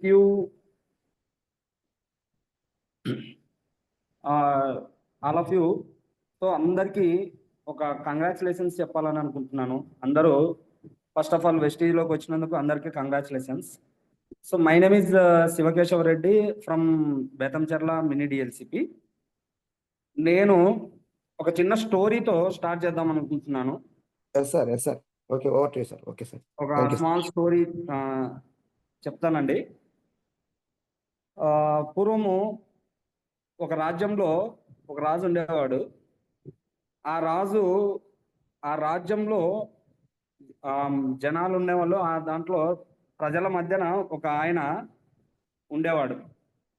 you all of you. So అందరికీ ఒక congratulations చెప్పాలని అనుకుంటున్నాను. అందరూ ఫస్ట్ ఆఫ్ ఆల్ వెస్టీజ్లోకి వచ్చినందుకు అందరికీ congratulations. So my name is Shivakeshava Reddy from Bethamcherla mini DLCP. నేను ఒక చిన్న స్టోరీతో స్టార్ట్ చేద్దాం అనుకుంటున్నాను. Yes sir. Okay, over to you sir. Okay sir, ఒక థ్యాంక్ యూ. స్మాల్ స్టోరీ చెప్తానండి. పూర్వము ఒక రాజ్యంలో ఒక రాజు ఉండేవాడు. ఆ రాజ్యంలో జనాలు ఉండేవాళ్ళు. దాంట్లో ప్రజల మధ్యన ఒక ఆయన ఉండేవాడు.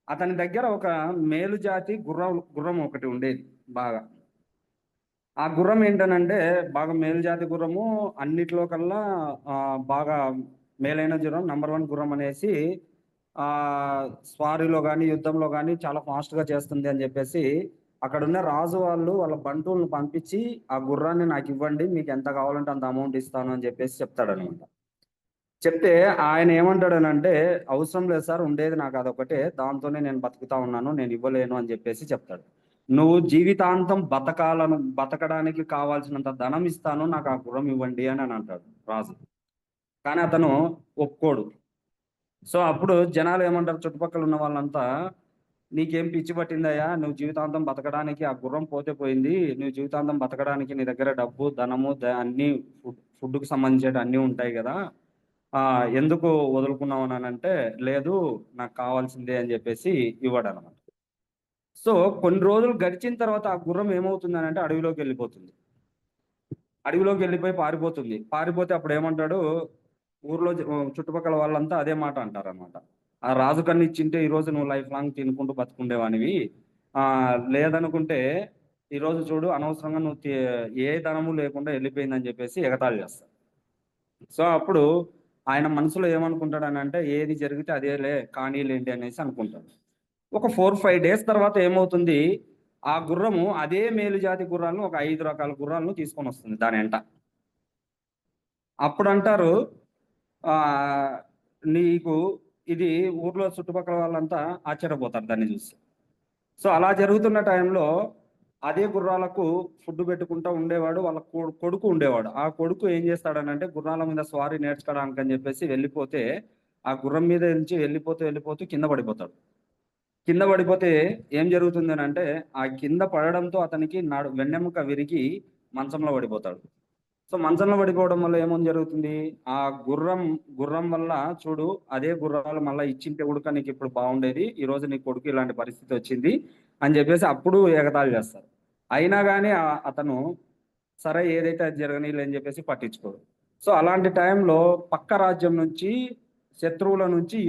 అతని దగ్గర ఒక మేలుజాతి గుర్రం ఒకటి ఉండేది. బాగా ఆ గుర్రం ఏంటనంటే బాగా మేలుజాతి గుర్రము, అన్నిట్లో కల్లా బాగా మేలైన గుర్రం, నంబర్ 1 గుర్రం అనేసి స్వారీలో కానీ యుద్ధంలో కానీ చాలా ఫాస్ట్గా చేస్తుంది అని చెప్పేసి అక్కడున్న రాజు వాళ్ళ బంటువులను పంపించి ఆ గుర్రాన్ని నాకు ఇవ్వండి, మీకు ఎంత కావాలంటే అంత అమౌంట్ ఇస్తాను అని చెప్పేసి చెప్తాడనమాట. చెప్తే ఆయన ఏమంటాడనంటే, అవసరం లేదు సార్, ఉండేది నాకు అదొకటే, దాంతోనే నేను బతుకుతా ఉన్నాను, నేను ఇవ్వలేను అని చెప్పేసి చెప్తాడు. నువ్వు జీవితాంతం బతకడానికి కావాల్సినంత ధనం ఇస్తాను, నాకు ఆ గుర్రం ఇవ్వండి అని అంటాడు రాజు. కానీ అతను ఒప్పుకోడు. సో అప్పుడు జనాలు ఏమంటారు, చుట్టుపక్కల ఉన్న వాళ్ళంతా, నీకేం పిచ్చి పట్టిందయ్యా, నువ్వు జీవితాంతం బతకడానికి ఆ గుర్రం పోతే పోయింది, నువ్వు జీవితాంతం బతకడానికి నీ దగ్గర డబ్బు ధనము అన్ని ఫుడ్కు సంబంధించేటి అన్నీ ఉంటాయి కదా, ఎందుకు వదులుకున్నావు అని అంటే, లేదు నాకు కావాల్సిందే అని చెప్పేసి ఇవ్వడు అనమాట. సో కొన్ని రోజులు గడిచిన తర్వాత ఆ గుర్రం ఏమవుతుంది అని అంటే అడవిలోకి వెళ్ళిపోయి పారిపోతే అప్పుడు ఏమంటాడు, ఊర్లో చుట్టుపక్కల వాళ్ళంతా అదే మాట అంటారు అనమాట. ఆ రాజు కన్నా ఇచ్చింటే ఈరోజు నువ్వు లైఫ్ లాంగ్ తినుకుంటూ బతుకుండేవానివి, లేదనుకుంటే ఈరోజు చూడు అనవసరంగా నువ్వు ఏ ధనము లేకుండా వెళ్ళిపోయిందని చెప్పేసి ఎగతాళి చేస్తాడు. సో అప్పుడు ఆయన మనసులో ఏమనుకుంటాడు అని అంటే, ఏది జరిగితే అదేలే కానీలేండి అనేసి అనుకుంటాడు. ఒక 4-5 డేస్ తర్వాత ఏమవుతుంది, ఆ గుర్రము అదే మేలుజాతి గుర్రాలను ఒక 5 రకాల గుర్రాలను తీసుకొని వస్తుంది దాని వెంట. అప్పుడు అంటారు, నీకు ఇది ఊర్లో చుట్టుపక్కల వాళ్ళంతా ఆశ్చర్యపోతారు దాన్ని చూసి. సో అలా జరుగుతున్న టైంలో అదే గుర్రాలకు ఫుడ్ పెట్టుకుంటూ ఉండేవాడు వాళ్ళ కొడుకు ఉండేవాడు. ఆ కొడుకు ఏం చేస్తాడనంటే, గుర్రాల మీద స్వారీ నేర్చుకోవడానికి అని చెప్పేసి వెళ్ళిపోతే, ఆ గుర్రం మీద నుంచి వెళ్ళిపోతూ కింద పడిపోతే ఏం జరుగుతుంది అని అంటే, ఆ కింద పడడంతో అతనికి వెన్నెముక విరిగి మంచంలో పడిపోతాడు. సో మంచంలో పడిపోవడం వల్ల ఏమని జరుగుతుంది, ఆ గుర్రం వల్ల చూడు, అదే గుర్రాలు మళ్ళీ ఇచ్చింటే ఉడక నీకు ఇప్పుడు బాగుండేది, ఈరోజు నీ కొడుకు ఇలాంటి పరిస్థితి వచ్చింది అని చెప్పేసి అప్పుడు ఎగతాళి చేస్తారు. అయినా కానీ అతను సరే ఏదైతే అది జరగనీలే అని చెప్పేసి పట్టించుకోడు. సో అలాంటి టైంలో పక్క రాజ్యం నుంచి, శత్రువుల నుంచి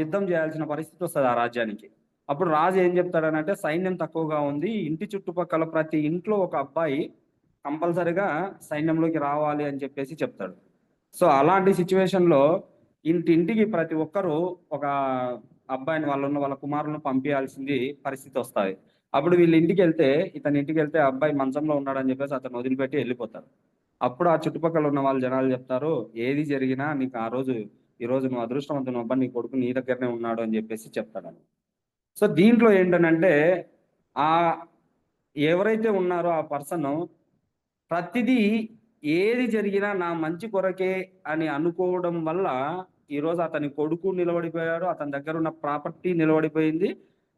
యుద్ధం చేయాల్సిన పరిస్థితి వస్తుంది ఆ రాజ్యానికి. అప్పుడు రాజు ఏం చెప్తాడనంటే, సైన్యం తక్కువగా ఉంది, ఇంటి చుట్టుపక్కల ప్రతి ఇంట్లో ఒక అబ్బాయి కంపల్సరిగా సైన్యంలోకి రావాలి అని చెప్పేసి చెప్తాడు. సో అలాంటి సిచ్యువేషన్లో ఇంటింటికి ప్రతి ఒక్కరూ ఒక అబ్బాయిని వాళ్ళ కుమారులను పంపించాల్సింది పరిస్థితి వస్తుంది. అప్పుడు ఇతని ఇంటికి వెళ్తే అబ్బాయి మంచంలో ఉన్నాడని చెప్పేసి అతను వదిలిపెట్టి వెళ్ళిపోతారు. అప్పుడు ఆ చుట్టుపక్కల ఉన్న వాళ్ళు జనాలు చెప్తారు, ఏది జరిగినా నీకు ఈరోజు నువ్వు అదృష్టవంతుని అబ్బా, నీ కొడుకు నీ దగ్గరనే ఉన్నాడు అని చెప్పేసి చెప్తాడు. సో దీంట్లో ఏంటనంటే, ఆ ఎవరైతే ఉన్నారో ఆ పర్సన్ ప్రతిదీ ఏది జరిగినా నా మంచి కొరకే అని అనుకోవడం వల్ల ఈరోజు అతని కొడుకు నిలబడిపోయాడు, అతని దగ్గర ఉన్న ప్రాపర్టీ నిలబడిపోయింది.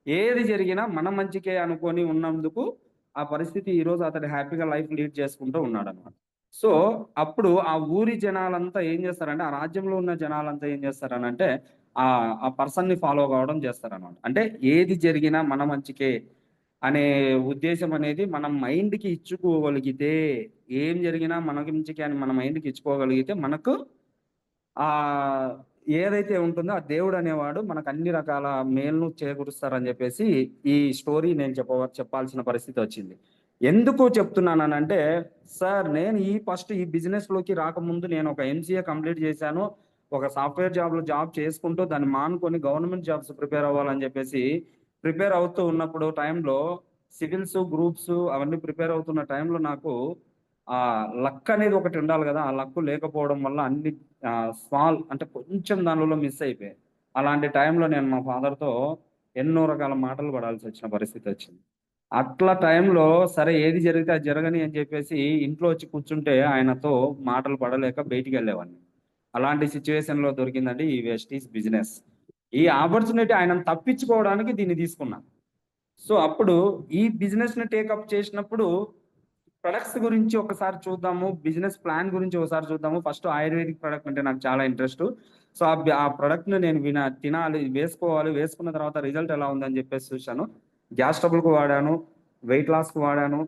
ఏది జరిగినా మన మంచికే అనుకొని ఉన్నందుకు ఆ పరిస్థితి ఈరోజు అతను హ్యాపీగా లైఫ్ లీడ్ చేసుకుంటూ ఉన్నాడు అనమాట. సో అప్పుడు ఆ ఊరి జనాలంతా ఏం చేస్తారంటే, ఆ రాజ్యంలో ఉన్న జనాలంతా ఏం చేస్తారనంటే, ఆ పర్సన్ని ఫాలో కావడం చేస్తారనమాట. అంటే ఏది జరిగినా మన మంచికే అనే ఉద్దేశం అనేది మనం మైండ్కి ఇచ్చుకోగలిగితే, ఏం జరిగినా మనకి మంచికే అని మన మైండ్కి ఇచ్చుకోగలిగితే, మనకు ఏదైతే ఉంటుందో ఆ దేవుడు అనేవాడు మనకు అన్ని రకాల మేలును చేకూరుస్తారని చెప్పేసి ఈ స్టోరీ నేను చెప్పాల్సిన పరిస్థితి వచ్చింది. ఎందుకు చెప్తున్నానంటే, సార్ నేను ఈ బిజినెస్లోకి రాకముందు నేను ఒక MCA కంప్లీట్ చేశాను. ఒక సాఫ్ట్వేర్ జాబ్ చేసుకుంటూ దాన్ని మానుకొని గవర్నమెంట్ జాబ్స్ ప్రిపేర్ అవ్వాలని చెప్పేసి ప్రిపేర్ అవుతూ ఉన్నప్పుడు టైంలో సివిల్స్ గ్రూప్స్ అవన్నీ ప్రిపేర్ అవుతున్న టైంలో నాకు లక్ అనేది ఒకటి ఉండాలి కదా, ఆ లక్ లేకపోవడం వల్ల స్మాల్ అంటే కొంచెం దానిలో మిస్ అయిపోయాయి. అలాంటి టైంలో నేను మా ఫాదర్‌తో ఎన్నో రకాల మాటలు పడాల్సి వచ్చిన పరిస్థితి వచ్చింది. అట్లా టైంలో సరే ఏది జరిగితే అది జరగని అని చెప్పేసి ఇంట్లో వచ్చి కూర్చుంటే ఆయనతో మాటలు పడలేక బయటికెళ్ళేవాడిని. అలాంటి సిట్యుయేషన్‌లో దొరికిందండి ఈ వెస్టీస్ బిజినెస్. ఈ ఆపర్చునిటీ ఆయనను తప్పించుకోవడానికి దీన్ని తీసుకున్నా. సో, అప్పుడు ఈ బిజినెస్‌ని టేకప్ చేసినప్పుడు ప్రొడక్ట్స్ గురించి ఒకసారి చూద్దాము. బిజినెస్ ప్లాన్ గురించి ఒకసారి చూద్దాము. ఫస్ట్ ఆయుర్వేదిక్ ప్రొడక్ట్ అంటే నాకు చాలా ఇంట్రెస్టు. సో, ఆ ప్రొడక్ట్‌ని నేను తినాలి, వేసుకోవాలి. వేసుకున్న తర్వాత రిజల్ట్ ఎలా ఉందని చెప్పేసి చూశాను. గ్యాస్ ట్రబుల్‌కి వాడాను. వెయిట్ లాస్‌కి వాడాను.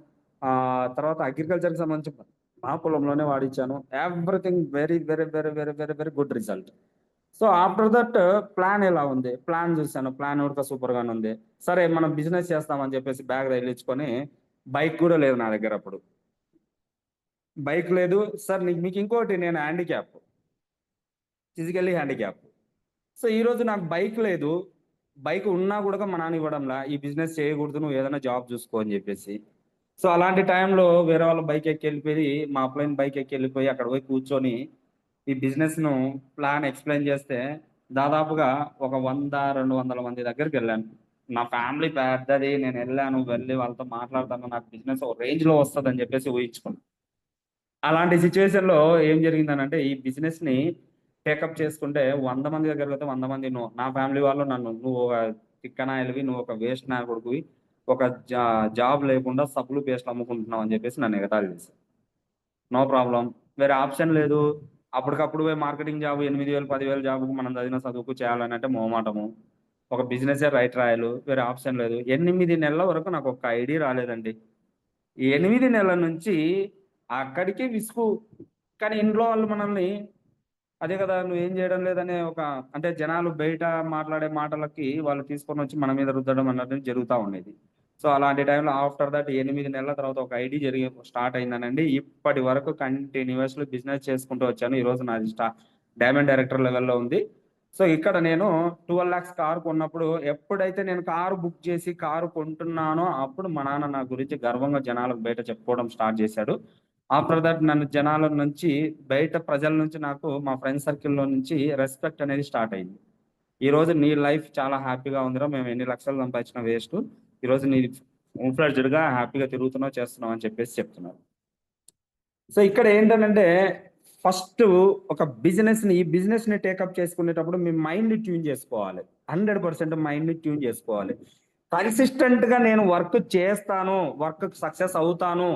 తర్వాత అగ్రికల్చర్‌కి సంబంధించి మా పొలంలోనే వాడిచ్చాను. Everything very, very, very, very, very, very good result. So, after that plan ఎలా ఉంది? ప్లాన్ చూసాను. ప్లాన్ ఉడక సూపర్‌గానే ఉంది. సరే మనం బిజినెస్ చేస్తామని చెప్పేసి బ్యాగ్ తగిలించుకొని బైక్ కూడా లేదు నా దగ్గర అప్పుడు. బైక్ లేదు. సార్ మీకు ఇంకోటి నేను హ్యాండిక్యాప్. Physically handicap. సో, ఈరోజు నాకు బైక్ లేదు. బైక్ ఉన్నా గూడా మా నాన్న ఇవ్వడంలా. ఈ బిజినెస్ చేయకూడదు. నువ్వు ఏదైనా జాబ్ చూసుకో అని జెప్పేసి. సో, అలాంటి టైంలో వేరే వాళ్ళ బైక్ ఎక్కెళ్ళిపోయి మా అప్‌లైన్ బైక్ ఎక్కెళ్ళిపోయి అక్కడ పోయి కూర్చొని ఈ బిజినెస్‌ను ప్లాన్ ఎక్స్‌ప్లెయిన్ చేస్తే దాదాపుగా ఒక 100, 200 మంది దగ్గరికెళ్ళాను. నా ఫ్యామిలీ పెద్దది. నేనెళ్ళాను. వెళ్లి వాళ్ళతో మాట్లాడతాను. నాకు బిజినెస్ ఒక రేంజ్‌లో వస్తదని జెప్పేసి ఊహించుకున్నా. అలాంటి సిట్యుయేషన్‌లో ఏం జరిగిందనంటే, ఈ బిజినెస్‌ని టేకప్ చేసుకుంటే 100 మంది దగ్గరికి వెళ్తే 100 మంది నో. నా ఫ్యామిలీ వాళ్ళు నన్ను "నువ్వు ఒక తిక్కనాయలివి, నువ్వు ఒక వేస్ట్ నా కొడుకువి, ఒక జాబ్ లేకుండా సబ్బులు, పేస్టులు అమ్ముకుంటున్నావు" అని చెప్పేసి నన్ను ఎగతాళి చేశారు. No problem. వేరే ఆప్షన్ లేదు. అప్పటికప్పుడు పోయి మార్కెటింగ్ జాబ్ 8,000, 10,000 జాబ్‌కు మనం చదివిన చదువుకు చేయాలనంటే మొహమాటము. ఒక బిజినెసే రైట్ రాయలు. వేరే ఆప్షన్ లేదు. 8 నెలల వరకు నాకు ఒక్క ఐడియా రాలేదండి. ఈ 8 నెలల నుంచి అక్కడికి విసుగు. కానీ ఇంట్లో వాళ్ళు మనల్ని అదే కదా! నువ్వేం జేయడం లేదనే ఒక అంటే జనాలు బయట మాట్లాడే మాటలకి వాళ్ళు తీసుకొనొచ్చి మన మీద రుద్దడం అన్నది జరుగుతా ఉండేది. సో, అలాంటి టైంలో ఆఫ్టర్ దట్ 8 నెలల తర్వాత ఒక ఐడీ స్టార్ట్ అయిందనండి. ఇప్పటి వరకు కంటిన్యూయస్‌లీ బిజినెస్ చేసుకుంటూ వచ్చాను. ఈరోజు నాది డైమండ్ డైరెక్టర్ లెవెల్‌లో ఉంది. సో, ఇక్కడ నేను 12,00,000 కార్ కొన్నప్పుడు ఎప్పుడైతే నేను కారు బుక్ చేసి కారు కొంటున్నానో అప్పుడు మా నాన్న నా గురించి గర్వంగా జనాలకు బయట చెప్పుకోవడం స్టార్ట్ చేశాడు. ఆఫ్టర్ దట్ నన్ను జనాల నుంచి బయట ప్రజల నుంచి నాకు మా ఫ్రెండ్ సర్కిల్‌లో నుంచి రెస్పెక్ట్ అనేది స్టార్ట్ అయింది. ఈరోజు నీ లైఫ్ చాలా హ్యాపీగా ఉందిరా! మేము ఎన్ని లక్షలు సంపాదించినా వేస్టు. ఈరోజు నీ ఫుల్ ఫ్లెడ్జ్డ్‌గా హ్యాపీగా తిరుగుతున్నావు, చేస్తున్నావు అని చెప్పేసి చెప్తున్నారు. సో, ఇక్కడ ఏంటనంటే ఫస్టు ఒక ఈ బిజినెస్‌ని టేకప్ చేసుకునేటప్పుడు మీ మైండ్‌ని ట్యూన్ చేసుకోవాలి. 100% మైండ్‌ని ట్యూన్ చేసుకోవాలి. కన్సిస్టెంట్‌గా నేను వర్క్ చేస్తాను, వర్క్‌కి సక్సెస్ అవుతాను,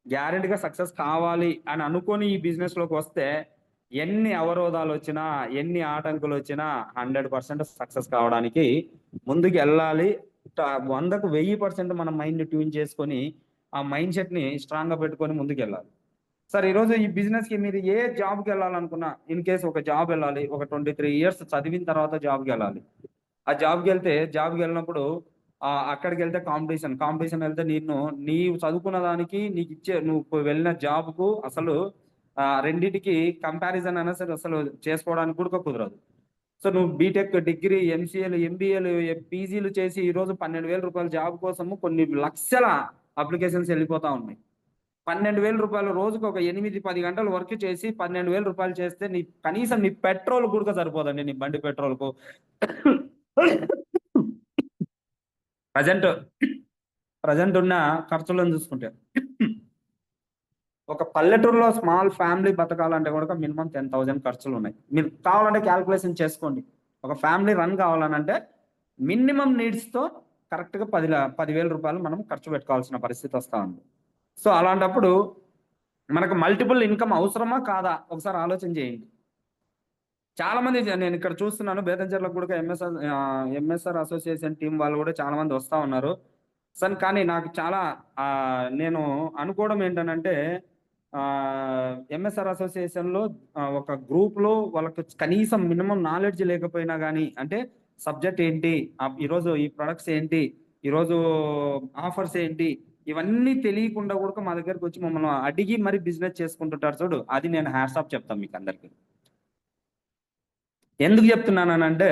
గ్యారంటీగా సక్సెస్ కావాలి అని అనుకోని ఈ బిజినెస్‌లోకొస్తే ఎన్ని అవరోధాలొచ్చినా, ఎన్ని ఆటంకులొచ్చినా 100% సక్సెస్ కావడానికి ముందుకెళ్ళాలి. 100కు 1000% మన మైండ్‌ని ట్యూన్ చేసుకొని, ఆ మైండ్ సెట్‌ని స్ట్రాంగ్‌గా పెట్టుకొని ముందుకెళ్ళాలి. సార్ ఈరోజు ఈ బిజినెస్‌కి మీరు ఏ జాబ్‌కెళ్ళాలనుకున్నా, ఇన్ కేస్ ఒక జాబెళ్ళాలి. ఒక 23 ఇయర్స్ చదివిన తర్వాత జాబ్‌కెళ్ళాలి. ఆ జాబ్‌కెళ్ళినప్పుడు అక్కడికెళ్తే కాంపిటీషన్. కాంపిటీషన్ ఎళ్తే నీవు చదువుకున్న దానికి నువ్వు వెళ్ళిన జాబ్‌కు అసలు రెండిటికి కంపారిజన్ అనేసి అసలు చేసుకోవడానికి కూడా కుదరదు. సో, నువ్వు బీటెక్, డిగ్రీ, ఎంసీఏలు, ఎంబీఏలు, పీజీలు చేసి ఈరోజు రూ. 12,000 జాబ్ కోసము కొన్ని లక్షల అప్లికేషన్స్ ఎళ్ళిపోతా ఉన్నాయి. రూ. 12,000 రోజుకి ఒక 8, 10 గంటలు వర్క్ చేసి రూ. 12,000 చేస్తే కనీసం నీ పెట్రోల్ కూడా సరిపోదండి. నీ బండి పెట్రోల్‌కు. ప్రెజెంట్ ప్రెజెంట్ ఉన్న ఖర్చులను చూసుకుంటే. ఒక పల్లెటూరులో స్మాల్ ఫ్యామిలీ బతకాలంటే గనుక మినిమమ్ 10,000 ఖర్చులున్నాయి. మీరు కావాలంటే కాలిక్యులేషన్ చేసుకోండి. ఒక ఫ్యామిలీ రన్ కావాలనంటే మినిమమ్ నీడ్స్‌తో కరెక్ట్‌గా రూ. 10,000 మనం ఖర్చు పెట్టుకోవాల్సిన పరిస్థితి వస్తా ఉంది. సో, అలాంటప్పుడు మనకు మల్టిపుల్ ఇన్‌కమ్ అవసరమా? కాదా? ఒకసారి ఆలోచన చేయండి. చాలా మంది నేనిక్కడ చూస్తున్నాను బేతంచెర్లకు కూడా ఎంఎస్ఆర్ అసోసియేషన్ టీమ్ వాళ్ళు కూడా చాలా మంది వస్తా ఉన్నారు. కానీ నాకు చాలా నేను అనుకోవడం ఏంటనంటే ఎంఎస్ఆర్ అసోసియేషన్‌లో ఒక గ్రూప్‌లో వాళ్ళకి కనీసం మినిమమ్ నాలెడ్జ్ లేకపోయినా గాని అంటే సబ్జెక్ట్ ఏంటి? ఈరోజు ఈ ప్రొడక్ట్స్ ఏంటి? ఈరోజు ఆఫర్స్ ఏంటి? ఇవన్నీ తెలియకుండా కూడా మా దగ్గరకొచ్చి మమ్మల్ని అడిగి మరి బిజినెస్ చేసుకుంటుంటారు చూడు. అది నేను హ్యాట్స్ ఆఫ్ చెప్తాను మీకందరికి. ఎందుకు చెప్తున్నాననంటే,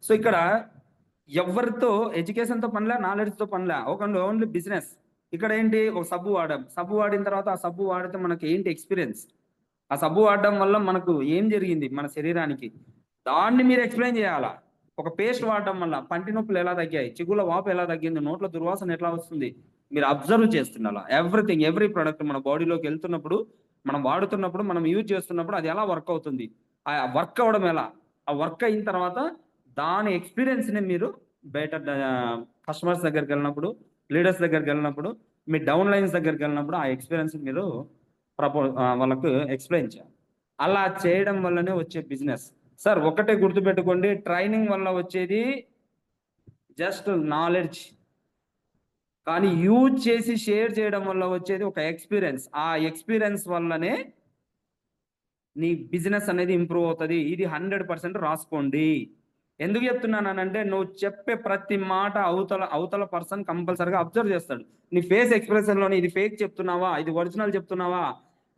సో, ఇక్కడ ఎవ్వరితో ఎడ్యుకేషన్‌తో పనిలే, నాలెడ్జ్‌తో పనిలే. Only business. ఇక్కడ ఏంటి ఒక సబ్బు వాడాం. సబ్బు వాడిన తర్వాత ఆ సబ్బు వాడితే మనకి ఏంటి ఎక్స్‌పీరియన్స్. ఆ సబ్బు వాడడం వల్ల మనకు ఏం జరిగింది మన శరీరానికి, దాన్ని మీరు ఎక్స్ప్లెయిన్ చేయాలా. ఒక పేస్ట్ వాడడం వల్ల పంటి నొప్పులు ఎలా తగ్గాయి, చిగుల వాపు ఎలా తగ్గింది, నోట్లో దుర్వాసన ఎట్లా వస్తుంది, మీరు అబ్జర్వ్ చేస్తుండాలా. ఎవ్రీథింగ్, ఎవ్రీ ప్రోడక్ట్ మన బాడీలోకి వెళ్తున్నప్పుడు, మనం వాడుతున్నప్పుడు, మనం యూజ్ చేస్తున్నప్పుడు అది ఎలా వర్క్ అవుతుంది, ఆ వర్క్ అవ్వడం ఎలా, ఆ వర్క్ అయిన తర్వాత దాని ఎక్స్పీరియన్స్ని మీరు బయట కస్టమర్స్ దగ్గరికి వెళ్ళినప్పుడు, లీడర్స్ దగ్గరికి వెళ్ళినప్పుడు, మీ డౌన్ లైన్స్ దగ్గరికి వెళ్ళినప్పుడు ఆ ఎక్స్పీరియన్స్ మీరు వాళ్ళకు ఎక్స్ప్లెయిన్ చేయాలి. అలా చేయడం వల్లనే వచ్చే బిజినెస్. సార్ ఒకటే గుర్తుపెట్టుకోండి, ట్రైనింగ్ వల్ల వచ్చేది జస్ట్ నాలెడ్జ్, కానీ యూజ్ చేసి షేర్ చేయడం వల్ల వచ్చేది ఒక ఎక్స్పీరియన్స్. ఆ ఎక్స్పీరియన్స్ వల్లనే నీ బిజినెస్ అనేది ఇంప్రూవ్ అవుతుంది. ఇది 100% రాసుకోండి. ఎందుకు చెప్తున్నానంటే, నువ్వు చెప్పే ప్రతి మాట అవతల పర్సన్ కంపల్సరిగా అబ్జర్వ్ చేస్తాడు. నీ ఫేస్ ఎక్స్ప్రెషన్లోని ఇది ఫేక్ చెప్తున్నావా, ఇది ఒరిజినల్ చెప్తున్నావా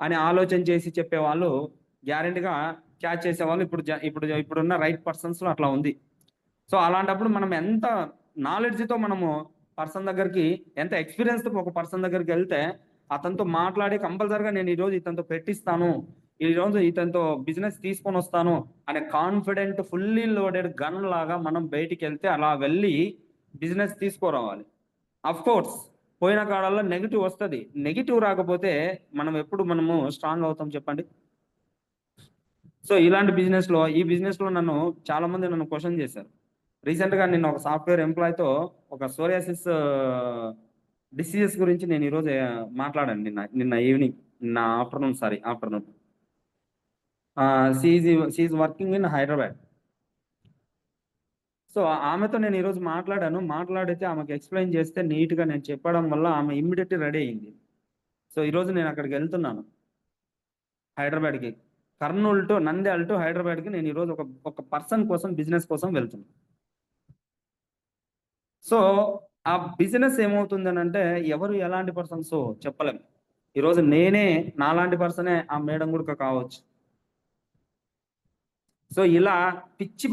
అని ఆలోచన చేసి చెప్పేవాళ్ళు గ్యారెంటీగా క్యాచ్ చేసేవాళ్ళు ఇప్పుడున్న రైట్ పర్సన్స్లో అట్లా ఉంది. సో అలాంటప్పుడు మనం ఎంత నాలెడ్జ్తో మనము పర్సన్ దగ్గరికి, ఎంత ఎక్స్పీరియన్స్తో ఒక పర్సన్ దగ్గరికి వెళ్తే అతనితో మాట్లాడి కంపల్సరిగా నేను ఈరోజు ఇతనితో పెట్టిస్తాను, ఈరోజు ఇతనితో బిజినెస్ తీసుకొని వస్తాను అనే కాన్ఫిడెంట్ ఫుల్లీ లోడెడ్ గన్ లాగా మనం బయటికి వెళ్తే అలా వెళ్ళి బిజినెస్ తీసుకురావాలి. అఫ్ కోర్స్ పోయిన కాలంలో నెగిటివ్ వస్తుంది. నెగిటివ్ రాకపోతే మనము స్ట్రాంగ్ అవుతాం చెప్పండి. సో ఇలాంటి ఈ బిజినెస్లో చాలా మంది నన్ను క్వశ్చన్ చేశారు. రీసెంట్గా నిన్న ఒక సాఫ్ట్వేర్ ఎంప్లాయ్తో ఒక సోరియాసిస్ డిసీజెస్ గురించి నేను ఈరోజు మాట్లాడాను. నిన్న ఈవినింగ్, నిన్న afternoon. She working in Hyderabad. So ఆమెతో నేను ఈరోజు మాట్లాడితే ఆమెకు ఎక్స్ప్లెయిన్ చేస్తే నీట్గా నేను చెప్పడం వల్ల ఆమె ఇమ్మీడియట్లీ రెడీ అయింది. సో ఈరోజు నేను అక్కడికి వెళ్తున్నాను, హైదరాబాద్కి. కర్నూలు టు నంద్యాల టు హైదరాబాద్కి నేను ఈరోజు ఒక పర్సన్ కోసం, బిజినెస్ కోసం వెళ్తున్నాను. సో ఆ బిజినెస్ ఏమవుతుందని అంటే, ఎవరు ఎలాంటి పర్సన్స్ చెప్పలేము. ఈరోజు నాలాంటి పర్సనే ఆ మేడం కూడా కావచ్చు. సో ఇలా పిచ్చి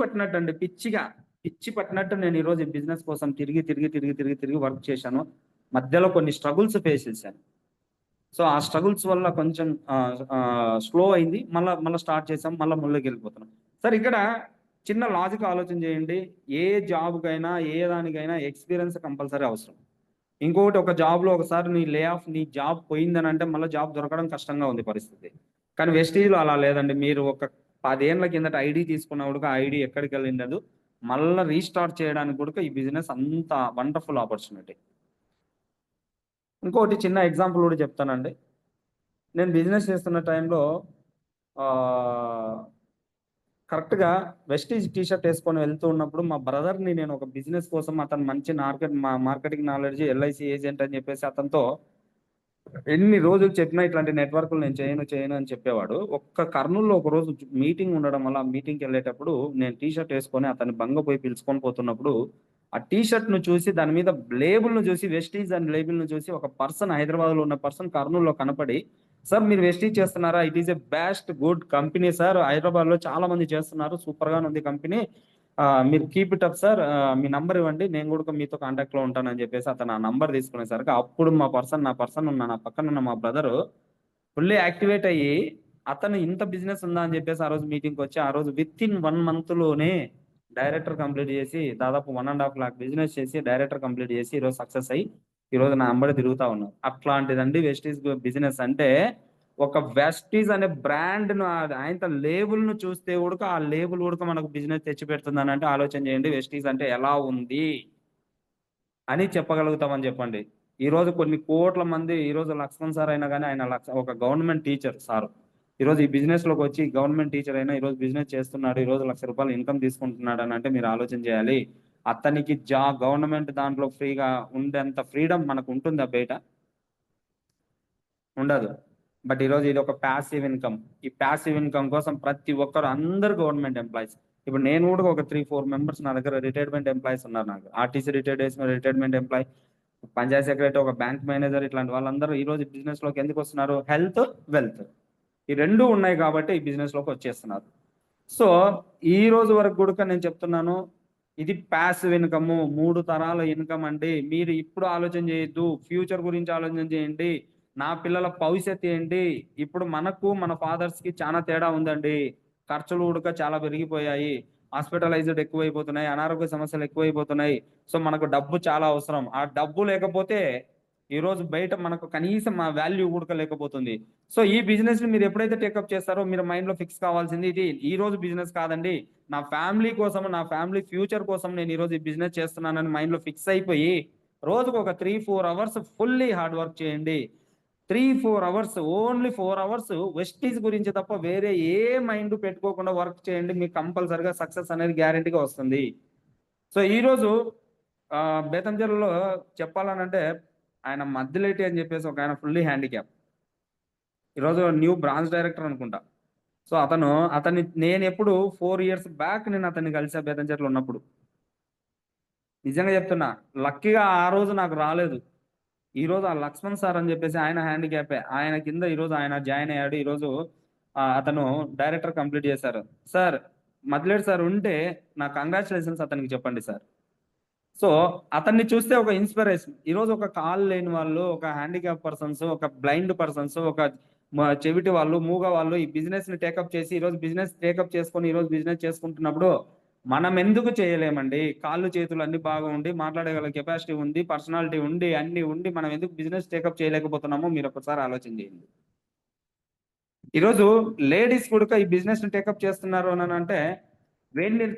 పట్టినట్టు నేను ఈరోజు ఈ బిజినెస్ కోసం తిరిగి వర్క్ చేశాను. మధ్యలో కొన్ని స్ట్రగుల్స్ ఫేస్ చేశాను. సో ఆ స్ట్రగుల్స్ వల్ల కొంచెం స్లో అయింది. మళ్ళీ స్టార్ట్ చేసాం, మళ్ళీ ముందుకు వెళ్ళిపోతున్నాం. సార్ ఇక్కడ చిన్న లాజిక్ ఆలోచన చేయండి. ఏ జాబ్కైనా, ఏ దానికైనా ఎక్స్పీరియన్స్ కంపల్సరీ అవసరం. ఇంకొకటి, ఒక జాబ్లో ఒకసారి నీ జాబ్ పోయిందని అంటే మళ్ళీ జాబ్ దొరకడం కష్టంగా ఉంది పరిస్థితి. కానీ వెస్టీజ్లో అలా లేదండి. మీరు ఒక 10 ఏళ్ల కిందట ఐడి తీసుకున్నప్పుడు ఆ ఐడి ఎక్కడికి వెళ్ళిండదు. మళ్ళీ రీస్టార్ట్ చేయడానికి కూడా ఈ బిజినెస్ అంత వండర్ఫుల్ ఆపర్చునిటీ. ఇంకోటి చిన్న ఎగ్జాంపుల్ కూడా చెప్తానండి. నేను బిజినెస్ చేస్తున్న టైంలో కరెక్ట్గా వెస్టీజ్ టీషర్ట్ వేసుకొని వెళ్తూ ఉన్నప్పుడు మా బ్రదర్ని నేను ఒక బిజినెస్ కోసం, అతను మంచి మార్కెటింగ్ నాలెడ్జ్, ఎల్ఐసి ఏజెంట్ అని చెప్పేసి అతనితో ఎన్ని రోజులు చెప్పినా ఇట్లాంటి నెట్వర్క్లు నేను చేయను అని చెప్పేవాడు. కర్నూలులో ఒక రోజు మీటింగ్ ఉండడం వల్ల ఆ మీటింగ్కి వెళ్ళేటప్పుడు నేను టీషర్ట్ వేసుకొని అతన్ని బంగపోయి పిలుచుకొని పోతున్నప్పుడు ఆ టీషర్ట్ను చూసి, దాని మీద లేబుల్ను చూసి, వెస్టీజ్ అని లేబుల్ను చూసి ఒక పర్సన్, హైదరాబాద్లో ఉన్న పర్సన్ కర్నూలులో కనపడి, సార్ మీరు వెస్టీజ్ చేస్తున్నారా, it is a best good company sir, హైదరాబాద్లో చాలా మంది చేస్తున్నారు, సూపర్గా ఉంది కంపెనీ, మీరు keep it up sir, me number ఇవ్వండి, నేను కూడా మీతో కాంటాక్ట్లో ఉంటానని చెప్పేసి అతను ఆ నంబర్ తీసుకునేసరికి అప్పుడు నా పక్కన ఉన్న మా బ్రదరు ఫుల్లీ యాక్టివేట్ అయ్యి, అతను ఇంత బిజినెస్ ఉందా అని చెప్పేసి ఆ రోజు మీటింగ్కి వచ్చి, ఆ రోజు విత్ ఇన్ 1 monthలోనే డైరెక్టర్ కంప్లీట్ చేసి, దాదాపు 1.5 lakh బిజినెస్ చేసి డైరెక్టర్ కంప్లీట్ చేసి ఈరోజు సక్సెస్ అయ్యి ఈరోజు నా అంబడి తిరుగుతా ఉన్నారు. అట్లాంటిదండి వెస్టీజ్ బిజినెస్ అంటే. ఒక వెస్టీజ్ అనే బ్రాండ్ను, ఆయన లేబుల్ను చూస్తే కూడా ఆ లేబుల్ కూడా మనకు బిజినెస్ తెచ్చి పెడుతుందని అంటే ఆలోచన చేయండి, వెస్టీజ్ అంటే ఎలా ఉంది అని చెప్పగలుగుతామని చెప్పండి. ఈరోజు కొన్ని కోట్ల మంది, ఈరోజు లక్ష్మణ్ సార్ అయినా కానీ ఆయన ఒక గవర్నమెంట్ టీచర్ సార్, ఈరోజు ఈ బిజినెస్లోకి వచ్చి గవర్నమెంట్ టీచర్ అయినా ఈరోజు బిజినెస్ చేస్తున్నాడు, ఈరోజు ₹1,00,000 ఇన్కమ్ తీసుకుంటున్నాడు అని అంటే మీరు ఆలోచన చేయాలి. అతనికి గవర్నమెంట్ దాంట్లో ఫ్రీగా ఉండేంత ఫ్రీడమ్ మనకు ఉంటుందా బయట? ఉండదు. బట్ ఈరోజు ఇది ఒక ప్యాసివ్ ఇన్కమ్. ఈ ప్యాసివ్ ఇన్కమ్ కోసం ప్రతి ఒక్కరు, అందరు గవర్నమెంట్ ఎంప్లాయీస్. ఇప్పుడు నేను కూడా ఒక 3-4 మెంబర్స్ నా దగ్గర రిటైర్మెంట్ ఎంప్లాయీస్ ఉన్నారు. నాకు RTC retirement employee, Panchayat secretary, ఒక బ్యాంక్ మేనేజర్, ఇట్లాంటి వాళ్ళందరూ ఈరోజు బిజినెస్లోకి ఎందుకు వస్తున్నారు? హెల్త్, వెల్త్ ఈ రెండు ఉన్నాయి కాబట్టి ఈ బిజినెస్లోకి వచ్చేస్తున్నారు. సో ఈ రోజు వరకు కూడా నేను చెప్తున్నాను, ఇది ప్యాసివ్ ఇన్కమ్, 3 తరాల ఇన్కమ్ అండి. మీరు ఇప్పుడు ఆలోచన చేయొద్దు, ఫ్యూచర్ గురించి ఆలోచన చేయండి. నా పిల్లల భవిష్యత్తు ఏంటి? ఇప్పుడు మనకు మన ఫాదర్స్‌కి చాలా తేడా ఉందండి. ఖర్చులు ఉడక చాలా పెరిగిపోయాయి. హాస్పిటలైజ్డ్ ఎక్కువైపోతున్నాయి. అనారోగ్య సమస్యలు ఎక్కువైపోతున్నాయి. సో, మనకు డబ్బు చాలా అవసరం. ఆ డబ్బు లేకపోతే ఈరోజు బయట మనకు కనీసం ఆ వాల్యూ కూడా లేకపోతుంది. సో, ఈ బిజినెస్‌ని మీరు ఎప్పుడైతే టేకప్ చేస్తారో మీరు మైండ్‌లో ఫిక్స్ కావాల్సింది ఇది ఈరోజు బిజినెస్ కాదండి. నా ఫ్యామిలీ కోసం, నా ఫ్యామిలీ ఫ్యూచర్ కోసం నేను ఈరోజు ఈ బిజినెస్ చేస్తున్నానని మైండ్‌లో ఫిక్స్ అయిపోయి రోజుకొక 3, 4 అవర్స్ ఫుల్లీ హార్డ్ వర్క్ చేయండి. 3, 4 అవర్స్ ఓన్లీ 4 అవర్స్ వెస్టీజ్ గురించి తప్ప వేరే ఏ మైండ్ పెట్టుకోకుండా వర్క్ చేయండి. మీకు కంపల్సరీగా సక్సెస్ అనేది గ్యారంటీగా వస్తుంది. సో, ఈరోజు బేతంచెరువులో చెప్పాలనంటే ఆయన మద్దిలేటి అని చెప్పేసి ఒకాయన ఫుల్లీ హ్యాండిక్యాప్. ఈరోజు న్యూ బ్రాంచ్ డైరెక్టర్ అనుకుంటా. సో, అతన్ని నేనెప్పుడు 4 ఇయర్స్ బ్యాక్ నేను అతన్ని కలిసా బేతంచెరువులో ఉన్నప్పుడు. నిజంగా చెప్తున్నా. లక్కీగా ఆ రోజు నాకు రాలేదు. ఈరోజు ఆ లక్ష్మణ్ సార్ అని చెప్పేసి ఆయన హ్యాండిక్యాపే. ఆయన కింద ఈరోజు ఆయన జాయిన్ అయ్యాడు. ఈరోజు అతను డైరెక్టర్ కంప్లీట్ చేశారు. సార్ మద్దిలేటి సార్ ఉంటే నా కంగ్రాచ్యులేషన్స్ అతనికి చెప్పండి సార్. సో, అతన్ని చూస్తే ఒక ఇన్‌స్పిరేషన్. ఈరోజు ఒక కాళ్ళు లేని వాళ్ళు, ఒక హ్యాండిక్యాప్ పర్సన్స్, ఒక బ్లైండ్ పర్సన్స్, ఒక చెవిటి వాళ్ళు, మూగ వాళ్ళు ఈ బిజినెస్‌ని టేకప్ చేసి ఈరోజు బిజినెస్ టేకప్ చేసుకొని ఈరోజు బిజినెస్ చేసుకుంటున్నప్పుడు మనం ఎందుకు చేయలేమండి? కాళ్ళు, చేతులు అన్నీ బాగా ఉండి, మాట్లాడగల కెపాసిటీ ఉంది, పర్సనాలిటీ ఉండి, అన్నీ ఉండి మనం ఎందుకు బిజినెస్ టేకప్ చేయలేకపోతున్నామో మీరొకసారి ఆలోచన చేయండి. ఈరోజు లేడీస్ కూడా ఈ బిజినెస్‌ని టేకప్ చేస్తున్నారు అనంటే వేడి నీళ్ళు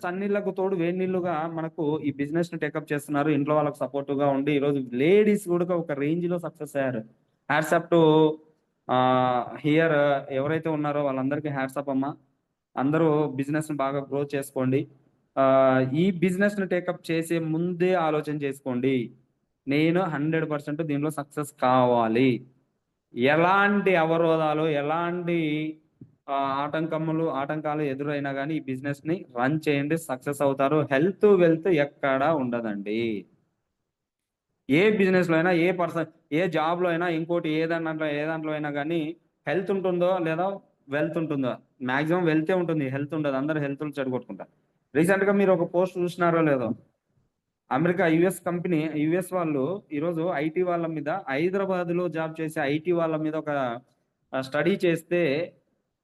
చన్నీళ్ళకు తోడు వేడి నీళ్లుగా మనకు ఈ బిజినెస్‌ని టేకప్ చేస్తున్నారు. ఇంట్లో వాళ్ళకి సపోర్టివ్‌గా ఉండి ఈరోజు లేడీస్ కూడా ఒక రేంజ్‌లో సక్సెస్ అయ్యారు. హ్యాట్స్ ఆఫ్ టు హియర్ ఎవరైతే ఉన్నారో వాళ్ళందరికీ హ్యాట్స్ ఆఫ్ అమ్మా. అందరూ బిజినెస్‌ని బాగా గ్రో చేసుకోండి. ఈ బిజినెస్‌ని టేకప్ చేసే ముందే ఆలోచన చేసుకోండి. నేను 100% దీనిలో సక్సెస్ కావాలి. ఎలాంటి అవరోధాలు, ఎలాంటి ఆటంకాలు ఎదురైనా గాని ఈ బిజినెస్‌ని రన్ చేయండి. సక్సెస్ అవుతారు. హెల్త్, వెల్త్ ఎక్కడా ఉండదండి. ఏ బిజినెస్‌లో అయినా, ఏ జాబ్‌లో అయినా, ఇంకోటి ఏ దాంట్లో అయినా గాని హెల్త్ ఉంటుందో లేదా వెల్త్ ఉంటుందో. మాక్సిమం వెల్తే ఉంటుంది. హెల్త్ ఉండదు. అందరూ హెల్త్‌లు చెడగొట్టుకుంటారు. రీసెంట్‌గా మీరు ఒక పోస్ట్ చూసినారో లేదో? అమెరికా యూఎస్ వాళ్ళు ఈరోజు ఐటీ వాళ్ళ మీద హైదరాబాద్‌లో జాబ్ చేసే ఐటీ వాళ్ళ మీద ఒక స్టడీ చేస్తే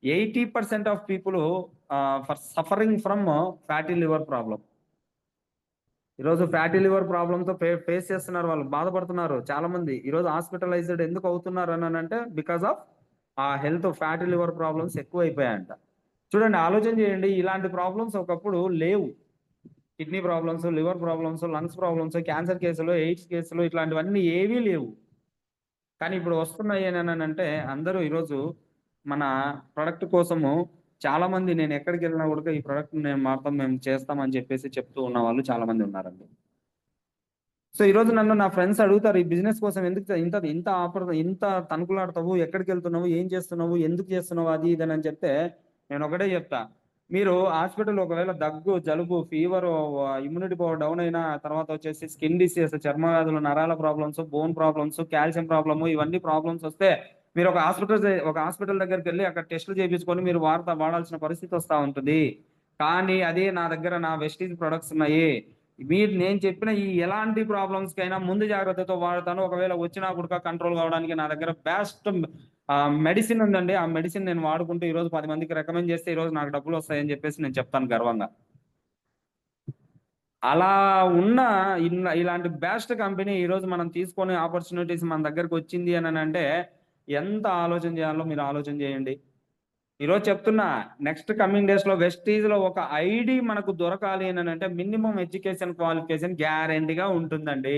80% of people suffering from fatty liver problem. ఈరోజు ఫ్యాటీ లివర్ ప్రాబ్లమ్‌తో ఫేస్ చేస్తున్నారు వాళ్ళు. బాధపడుతున్నారు చాలామంది. ఈరోజు హాస్పిటలైజ్డ్ ఎందుకు అవుతున్నారు అనంటే బికాస్ ఆఫ్ ఆ హెల్త్ ఫ్యాటీ లివర్ ప్రాబ్లమ్స్ ఎక్కువైపోయాయంట. చూడండి ఆలోచన చేయండి. ఇలాంటి ప్రాబ్లమ్స్ ఒకప్పుడు లేవు. Kidney problems, liver problems, lungs problems, cancer కేసులు, ఎయిడ్స్ కేసులు ఇట్లాంటివన్నీ ఏవీ లేవు. కానీ ఇప్పుడు వస్తున్నాయి అనంటే అందరూ ఈరోజు మన ప్రొడక్ట్ కోసము చాలామంది నేను ఎక్కడికెళ్ళినా కూడా ఈ ప్రొడక్ట్‌ని మేము చేస్తాం అని చెప్పేసి చెప్తూ ఉన్నవాళ్ళు చాలామంది ఉన్నారండి. సో, ఈరోజు నన్ను నా ఫ్రెండ్స్ అడుగుతారు, "ఈ బిజినెస్ కోసం ఎందుకు ఇంత తణుకులాడుతావు? ఎక్కడికెళ్తున్నావు? ఏం చేస్తున్నావు? ఎందుకు చేస్తున్నావు?" అది ఇది అని చెప్తే నేనొకటే చెప్తా. మీరు హాస్పిటల్‌లో ఒకవేళ దగ్గు, జలుబు, ఫీవరు, ఇమ్యూనిటీ పవర్ డౌన్ అయినా తర్వాత వచ్చేసి స్కిన్ డిసీజెస్, చర్మ వ్యాధులు, నరాల problems, bone problems, calcium problem ఇవన్నీ ప్రాబ్లమ్స్ వస్తే మీరు ఒక హాస్పిటల్ దగ్గరికెళ్లి అక్కడ టెస్టులు చేపించుకొని మీరు వాడాల్సిన పరిస్థితి వస్తా ఉంటుంది. కానీ అదే నా దగ్గర నా వెస్టీజ్ ప్రొడక్ట్స్ ఉన్నాయి. నేను చెప్పిన ఈ ఎలాంటి ప్రాబ్లమ్స్‌కైనా ముందు జాగ్రత్తతో వాడతాను. ఒకవేళ వచ్చినా కూడా కంట్రోల్ కావడానికి నా దగ్గర బెస్ట్ మెడిసిన్ ఉందండి. ఆ మెడిసిన్ నేను వాడుకుంటూ ఈరోజు 10 మందికి రికమెండ్ చేస్తే ఈరోజు నాకు డబ్బులొస్తాయని చెప్పేసి నేను చెప్తాను గర్వంగా. అలా ఉన్న ఇలాంటి బెస్ట్ కంపెనీ ఈరోజు మనం తీసుకొని ఆపర్చునిటీస్ మన దగ్గరకొచ్చింది అనంటే ఎంత ఆలోచన చేయాలో మీరు ఆలోచన చేయండి. ఈరోజు చెప్తున్నా నెక్స్ట్ కమింగ్ డేస్‌లో వెస్టీజ్‌లో ఒక ఐడీ మనకు దొరకాలి అనంటే మినిమమ్ ఎడ్యుకేషన్ క్వాలిఫికేషన్ గ్యారంటీగా ఉంటుందండి.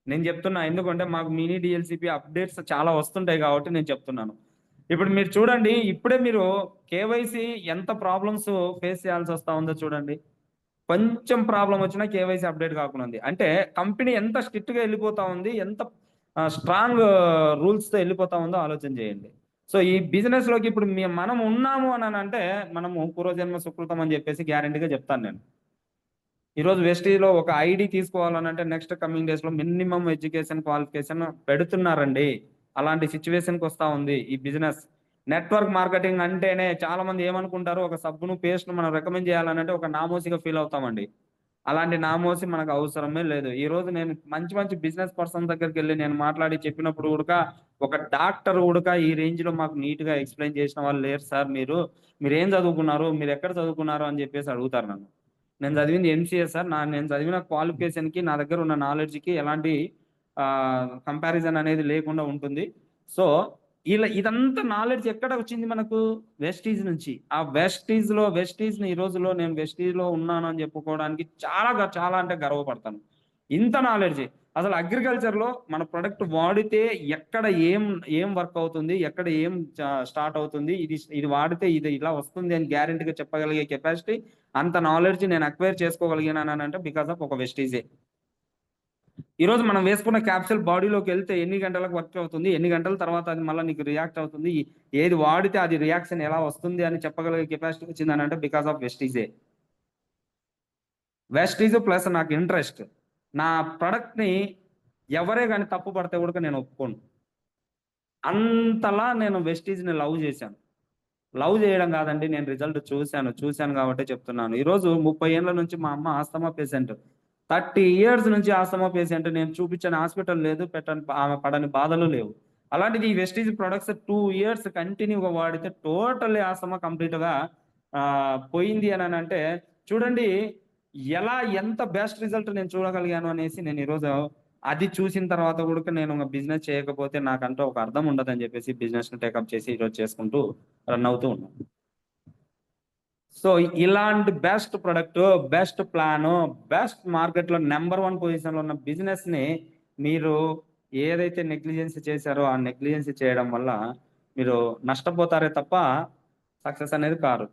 నేను చెప్తున్నా. ఎందుకంటే మాకు మినీ డీఎల్‌సీపీ అప్‌డేట్స్ చాలా వస్తుంటాయి కాబట్టి నేను చెప్తున్నాను. ఇప్పుడు మీరు చూడండి. ఇప్పుడే మీరు కేవైసీ ఎంత ప్రాబ్లమ్స్ ఫేస్ చేయాల్సొస్తా ఉందో చూడండి. కొంచెం ప్రాబ్లమ్ వచ్చినా కేవైసీ అప్‌డేట్ కాకుండా ఉంది. అంటే కంపెనీ ఎంత స్ట్రిక్ట్‌గా ఎళ్ళిపోతా ఉంది. ఎంత స్ట్రాంగ్ రూల్స్‌తో ఎళ్ళిపోతా ఉందో ఆలోచన చేయండి. సో, ఈ బిజినెస్‌లోకి ఇప్పుడు మనం ఉన్నాము అనంటే మనము పూర్వజన్మ సుకృతం అని చెప్పేసి గ్యారంటీగా చెప్తాను నేను. ఈరోజు వెస్టీజ్‌లో ఒక ఐడీ తీసుకోవాలనంటే నెక్స్ట్ కమింగ్ డేస్‌లో మినిమమ్ ఎడ్యుకేషన్ క్వాలిఫికేషన్ పెడుతున్నారండి. అలాంటి సిట్యుయేషన్‌కొస్తా ఉంది ఈ బిజినెస్. నెట్వర్క్ మార్కెటింగ్ అంటేనే చాలామంది ఏమనుకుంటారు, ఒక సబ్బును, పేస్ట్‌ను మనం రికమెండ్ చేయాలనంటే ఒక నామోషీగా ఫీల్ అవుతామండి. అలాంటి నామోసి మనకు అవసరమే లేదు. ఈ రోజు నేను మంచి మంచి బిజినెస్ పర్సన్ దగ్గరికి వెళ్ళి నేను మాట్లాడి చెప్పినప్పుడు కూడా ఒక డాక్టర్ కూడా ఈ రేంజ్ లో మాకు నీట్ గా ఎక్స్ప్లెయిన్ చేసిన వాళ్ళు లేరు సార్. మీరు ఏం చదువుకున్నారు, మీరు ఎక్కడ చదువుకున్నారు అని చెప్పేసి అడుగుతారు నన్ను. నేను చదివింది ఎంసీఏ సార్. నేను చదివిన క్వాలిఫికేషన్ కి నా దగ్గర ఉన్న నాలెడ్జ్ కి ఎలాంటి కంపారిజన్ అనేది లేకుండా ఉంటుంది. సో ఇలా ఇదంతా నాలెడ్జ్ ఎక్కడ వచ్చింది మనకు? వెస్టీజ్ నుంచి. ఆ వెస్టీజ్ ని ఈ రోజులో నేను వెస్టీజ్ లో ఉన్నాను అని చెప్పుకోవడానికి చాలా అంటే గర్వపడతాను. ఇంత నాలెడ్జ్ అసలు అగ్రికల్చర్ లో మన ప్రొడక్ట్ వాడితే ఎక్కడ ఏం వర్క్ అవుతుంది, ఎక్కడ ఏం స్టార్ట్ అవుతుంది, ఇది వాడితే ఇది ఇలా వస్తుంది అని గ్యారెంటీగా చెప్పగలిగే కెపాసిటీ, అంత నాలెడ్జ్ నేను అక్వైర్ చేసుకోగలిగినాను అంటే బికాస్ ఆఫ్ ఒక వెస్టీజే. ఈ రోజు మనం వేసుకున్న క్యాప్సూల్ బాడీలోకి వెళ్తే ఎన్ని గంటలకు వర్క్ అవుతుంది, ఎన్ని గంటల తర్వాత అది మళ్ళీ నీకు రియాక్ట్ అవుతుంది, ఏది వాడితే అది రియాక్షన్ ఎలా వస్తుంది అని చెప్పగలిగే కెపాసిటీ వచ్చిందని అంటే బికాస్ ఆఫ్ వెస్టీజే. వెస్టీజ్ ప్లస్ నాకు ఇంట్రెస్ట్. నా ప్రొడక్ట్ ని ఎవరే కానీ తప్పు పడితే కూడా నేను ఒప్పుకోను. అంతలా నేను వెస్టీజ్ ని లవ్ చేశాను. లవ్ చేయడం కాదండి, నేను రిజల్ట్ చూశాను కాబట్టి చెప్తున్నాను. ఈ రోజు 30 ఏళ్ల నుంచి మా అమ్మ ఆస్తమా పేషెంట్. 30 ఇయర్స్ నుంచి ఆస్తమా పేషెంట్. నేను చూపించని హాస్పిటల్ లేదు, ఆమె పడని బాధలు లేవు. అలాంటిది ఈ వెస్టీజ్ ప్రొడక్ట్స్ 2 ఇయర్స్ కంటిన్యూగా వాడితే టోటల్లీ ఆస్తమా కంప్లీట్ గా పోయింది అని అంటే చూడండి ఎంత బెస్ట్ రిజల్ట్ నేను చూడగలిగాను అనేసి. నేను ఈరోజు అది చూసిన తర్వాత కూడా నేను బిజినెస్ చేయకపోతే నాకంటూ ఒక అర్థం ఉండదని చెప్పేసి బిజినెస్ ని టేకప్ చేసి ఈరోజు చేసుకుంటూ రన్ అవుతూ ఉన్నాను. సో ఇలాంటి best product, best plan, best market లో నెంబర్ 1 పొజిషన్ లో ఉన్న బిజినెస్ ని మీరు ఏదైతే నెగ్లిజెన్సీ చేశారో ఆ నెగ్లిజెన్సీ చేయడం వల్ల మీరు నష్టపోతారే తప్ప సక్సెస్ అనేది కారు.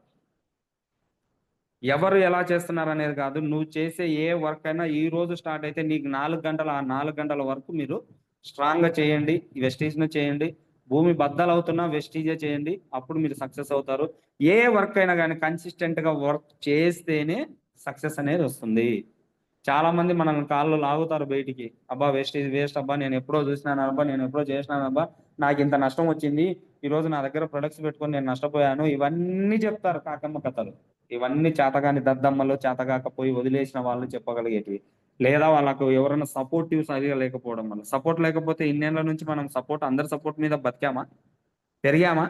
ఎవరు ఎలా చేస్తున్నారు అనేది కాదు, నువ్వు చేసే ఏ వర్క్ అయినా ఈ రోజు స్టార్ట్ అయితే నీకు 4 గంటల ఆ 4 గంటల వరకు మీరు స్ట్రాంగ్ గా చేయండి, వెస్టీజ్ ను చేయండి. భూమి బద్దలు అవుతున్నా వెస్టీజే చేయండి, అప్పుడు మీరు సక్సెస్ అవుతారు. ఏ వర్క్ అయినా కానీ కన్సిస్టెంట్ గా వర్క్ చేస్తేనే సక్సెస్ అనేది వస్తుంది. చాలా మంది మనల్ని కాళ్ళు లాగుతారు బయటికి, అబ్బా వెస్టీజ్ వేస్ట్ అబ్బా, నేను ఎప్పుడో చూసినాను అబ్బా, నేను ఎప్పుడో చేసినాను అబ్బా, నాకు ఇంత నష్టం వచ్చింది, ఈ రోజు నా దగ్గర ప్రొడక్ట్స్ పెట్టుకొని నేను నష్టపోయాను, ఇవన్నీ చెప్తారు కాకమ్మ కథలు. ఇవన్నీ చేతగాని దద్దమ్మలు, చేతగాకపోయి వదిలేసిన వాళ్ళు చెప్పగలిగేటివి. లేదా వాళ్ళకు ఎవరైనా సపోర్టివ్ సరిగా లేకపోవడం వల్ల. సపోర్ట్ లేకపోతే ఇన్నేళ్ల నుంచి మనం అందరి సపోర్ట్ మీద బతికామా, పెరిగామా?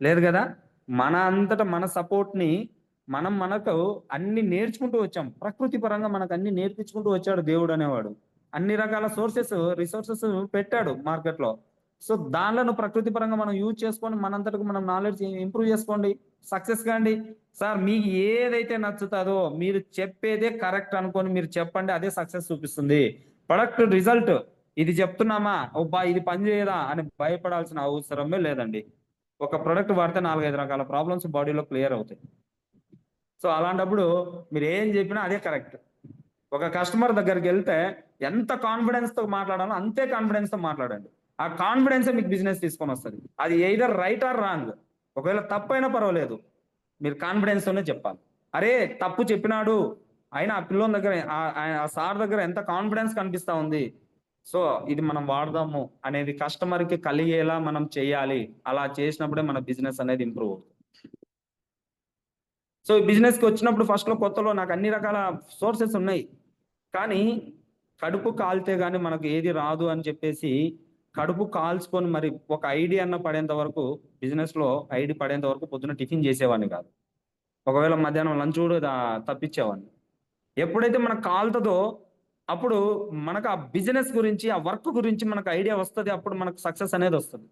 లేదు కదా. మన అంతటా మన సపోర్ట్ ని మనకు అన్ని నేర్చుకుంటూ వచ్చాం. ప్రకృతి పరంగా మనకు అన్ని నేర్పించుకుంటూ వచ్చాడు దేవుడు అనేవాడు. అన్ని రకాల రిసోర్సెస్ పెట్టాడు మార్కెట్ లో. సో దానిలను ప్రకృతి పరంగా మనం యూజ్ చేసుకొని మనంతటకు మనం నాలెడ్జ్ ఇంప్రూవ్ చేసుకోండి, సక్సెస్ కాండి. సార్ మీకు ఏదైతే నచ్చుతుందో మీరు చెప్పేదే కరెక్ట్ అనుకొని మీరు చెప్పండి, అదే సక్సెస్ చూపిస్తుంది. ప్రొడక్ట్ రిజల్ట్ ఇది చెప్తున్నామా, ఒబ్బా ఇది పని చేయదా అని భయపడాల్సిన అవసరమే లేదండి. ఒక ప్రొడక్ట్ వాడితే 4-5 రకాల ప్రాబ్లమ్స్ బాడీలో క్లియర్ అవుతాయి. సో అలాంటప్పుడు మీరు ఏం చెప్పినా అదే కరెక్ట్. ఒక కస్టమర్ దగ్గరికి వెళ్తే ఎంత కాన్ఫిడెన్స్ తో మాట్లాడాలో అంతే కాన్ఫిడెన్స్ తో మాట్లాడండి. ఆ కాన్ఫిడెన్సే మీకు బిజినెస్ తీసుకొని వస్తుంది. అది ఎయిదర్ రైట్ ఆర్ రాంగ్. ఒకవేళ తప్పైనా పర్వాలేదు, మీరు కాన్ఫిడెన్స్ తోనే చెప్పాలి. అరే తప్పు చెప్పినాడు అయినా ఆ పిల్లోని దగ్గర ఆ సార్ దగ్గర ఎంత కాన్ఫిడెన్స్ కనిపిస్తా ఉంది. సో ఇది మనం వాడదాము అనేది కస్టమర్ కి కలిగేలా మనం చేయాలి. అలా చేసినప్పుడే మన బిజినెస్ అనేది ఇంప్రూవ్ అవుతుంది. సో ఈ బిజినెస్ కి వచ్చినప్పుడు ఫస్ట్ లో కొత్తలో నాకు అన్ని రకాల సోర్సెస్ ఉన్నాయి, కానీ కడుపు కాలితే గానీ మనకు ఏది రాదు అని చెప్పేసి కడుపు కాల్చుకొని మరి ఒక ఐడియా అన్న పడేంత వరకు, బిజినెస్ లో ఐడి పడేంత వరకు పొద్దున టిఫిన్ చేసేవాడిని కాదు. ఒకవేళ మధ్యాహ్నం లంచ్ కూడా తప్పించేవాడిని. ఎప్పుడైతే మనకు కాలుతుందో అప్పుడు మనకు ఆ బిజినెస్ గురించి, ఆ వర్క్ గురించి మనకు ఐడియా వస్తుంది, అప్పుడు మనకు సక్సెస్ అనేది వస్తుంది.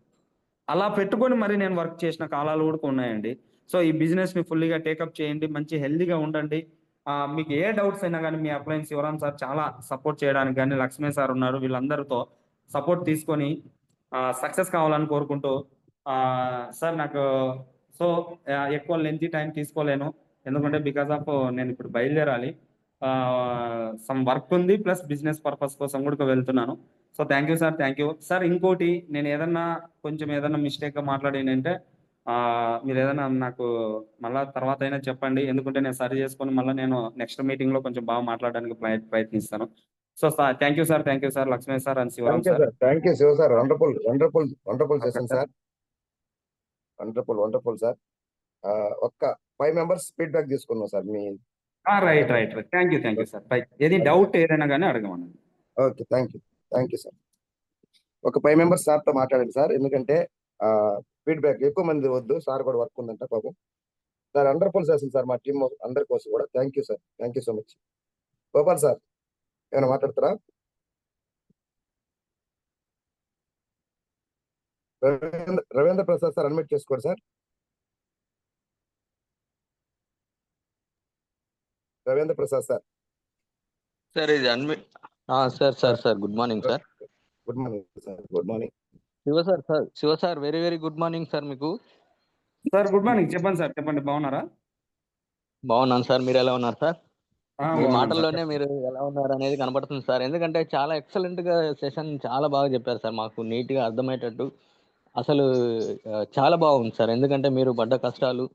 అలా పెట్టుకొని మరి నేను వర్క్ చేసిన కాలాలు కూడా ఉన్నాయండి. సో ఈ బిజినెస్ ని ఫుల్లీగా టేకప్ చేయండి, మంచి హెల్దీగా ఉండండి. మీకు ఏ డౌట్స్ అయినా కానీ మీ అప్లయన్స్ శివరామ్ సార్ చాలా సపోర్ట్ చేయడానికి కానీ, లక్ష్మీ సార్ ఉన్నారు, వీళ్ళందరితో సపోర్ట్ తీసుకొని సక్సెస్ కావాలని కోరుకుంటూ సార్ నాకు సో ఎక్కువ లెంతీ టైం తీసుకోలేను, ఎందుకంటే బికాస్ ఆఫ్ నేను ఇప్పుడు బయలుదేరాలి. సమ్ వర్క్ ఉంది, ప్లస్ బిజినెస్ పర్పస్ కోసం కూడా వెళ్తున్నాను. So thank you sir, thank you sir. ఇంకోటి నేను ఏదన్నా మిస్టేక్ గా మాట్లాడినంటే మీరు ఏదైనా నాకు మళ్ళా తర్వాత అయినా చెప్పండి, ఎందుకంటే నేను సరి చేసుకొని మళ్ళీ నేను నెక్స్ట్ మీటింగ్ లో కొంచెం బాగా మాట్లాడడానికి ప్రయత్నిస్తాను. So thank you sir, Lakshmi sir and Sivaram sir. Thank you Shiva sir. Wonderful okay session sir. Sir. Wonderful sir. ఒక్క 5 మెంబర్స్ ఫీడ్బ్యాక్ తీసుకున్నాం సార్. మీ right right right. Thank you sir. Right. ఏది డౌట్ ఏదైనా కానీ అడగమని. Okay, thank you sir. ఒక 5 members సార్తో మాట్లాడండి సార్, ఎందుకంటే ఫీడ్బ్యాక్ ఎక్కువ మంది వద్దు, సార్ కూడా వర్క్ ఉందంట పాపం. సార్ వండర్ఫుల్ సెషన్ సార్, మా టీం అందరి కోసం కూడా thank you sir, thank you so much. Gopal sir ఏమైనా మాట్లాడతారా? రవీంద్ర ప్రసాద్ సార్ అడ్మిట్ చేసుకోండి సార్. రవీంద్ర ప్రసాద్ సార్. సార్ ఇది unmute. Sir good morning sir. Good morning sir. Good morning Shiva sir very very good morning sir మీకు. Sir good morning. చెప్పండి sir, చెప్పండి. బాగున్నారా? బాగున్నాను సార్, మీరు ఎలా ఉన్నారు సార్? మీ బాగున్నాను మాటల్లోనే సార్. మీరు ఎలా ఉన్నారు అనేది కనబడుతుంది సార్. ఎందుకంటే చాలా ఎక్సలెంట్ గా సెషన్ చాలా బాగా చెప్పారు సార్, మాకు నీట్ గా అర్థమయ్యేటట్టు. అసలు చాలా బాగుంది సార్. ఎందుకంటే మీరు పడ్డ కష్టాలు,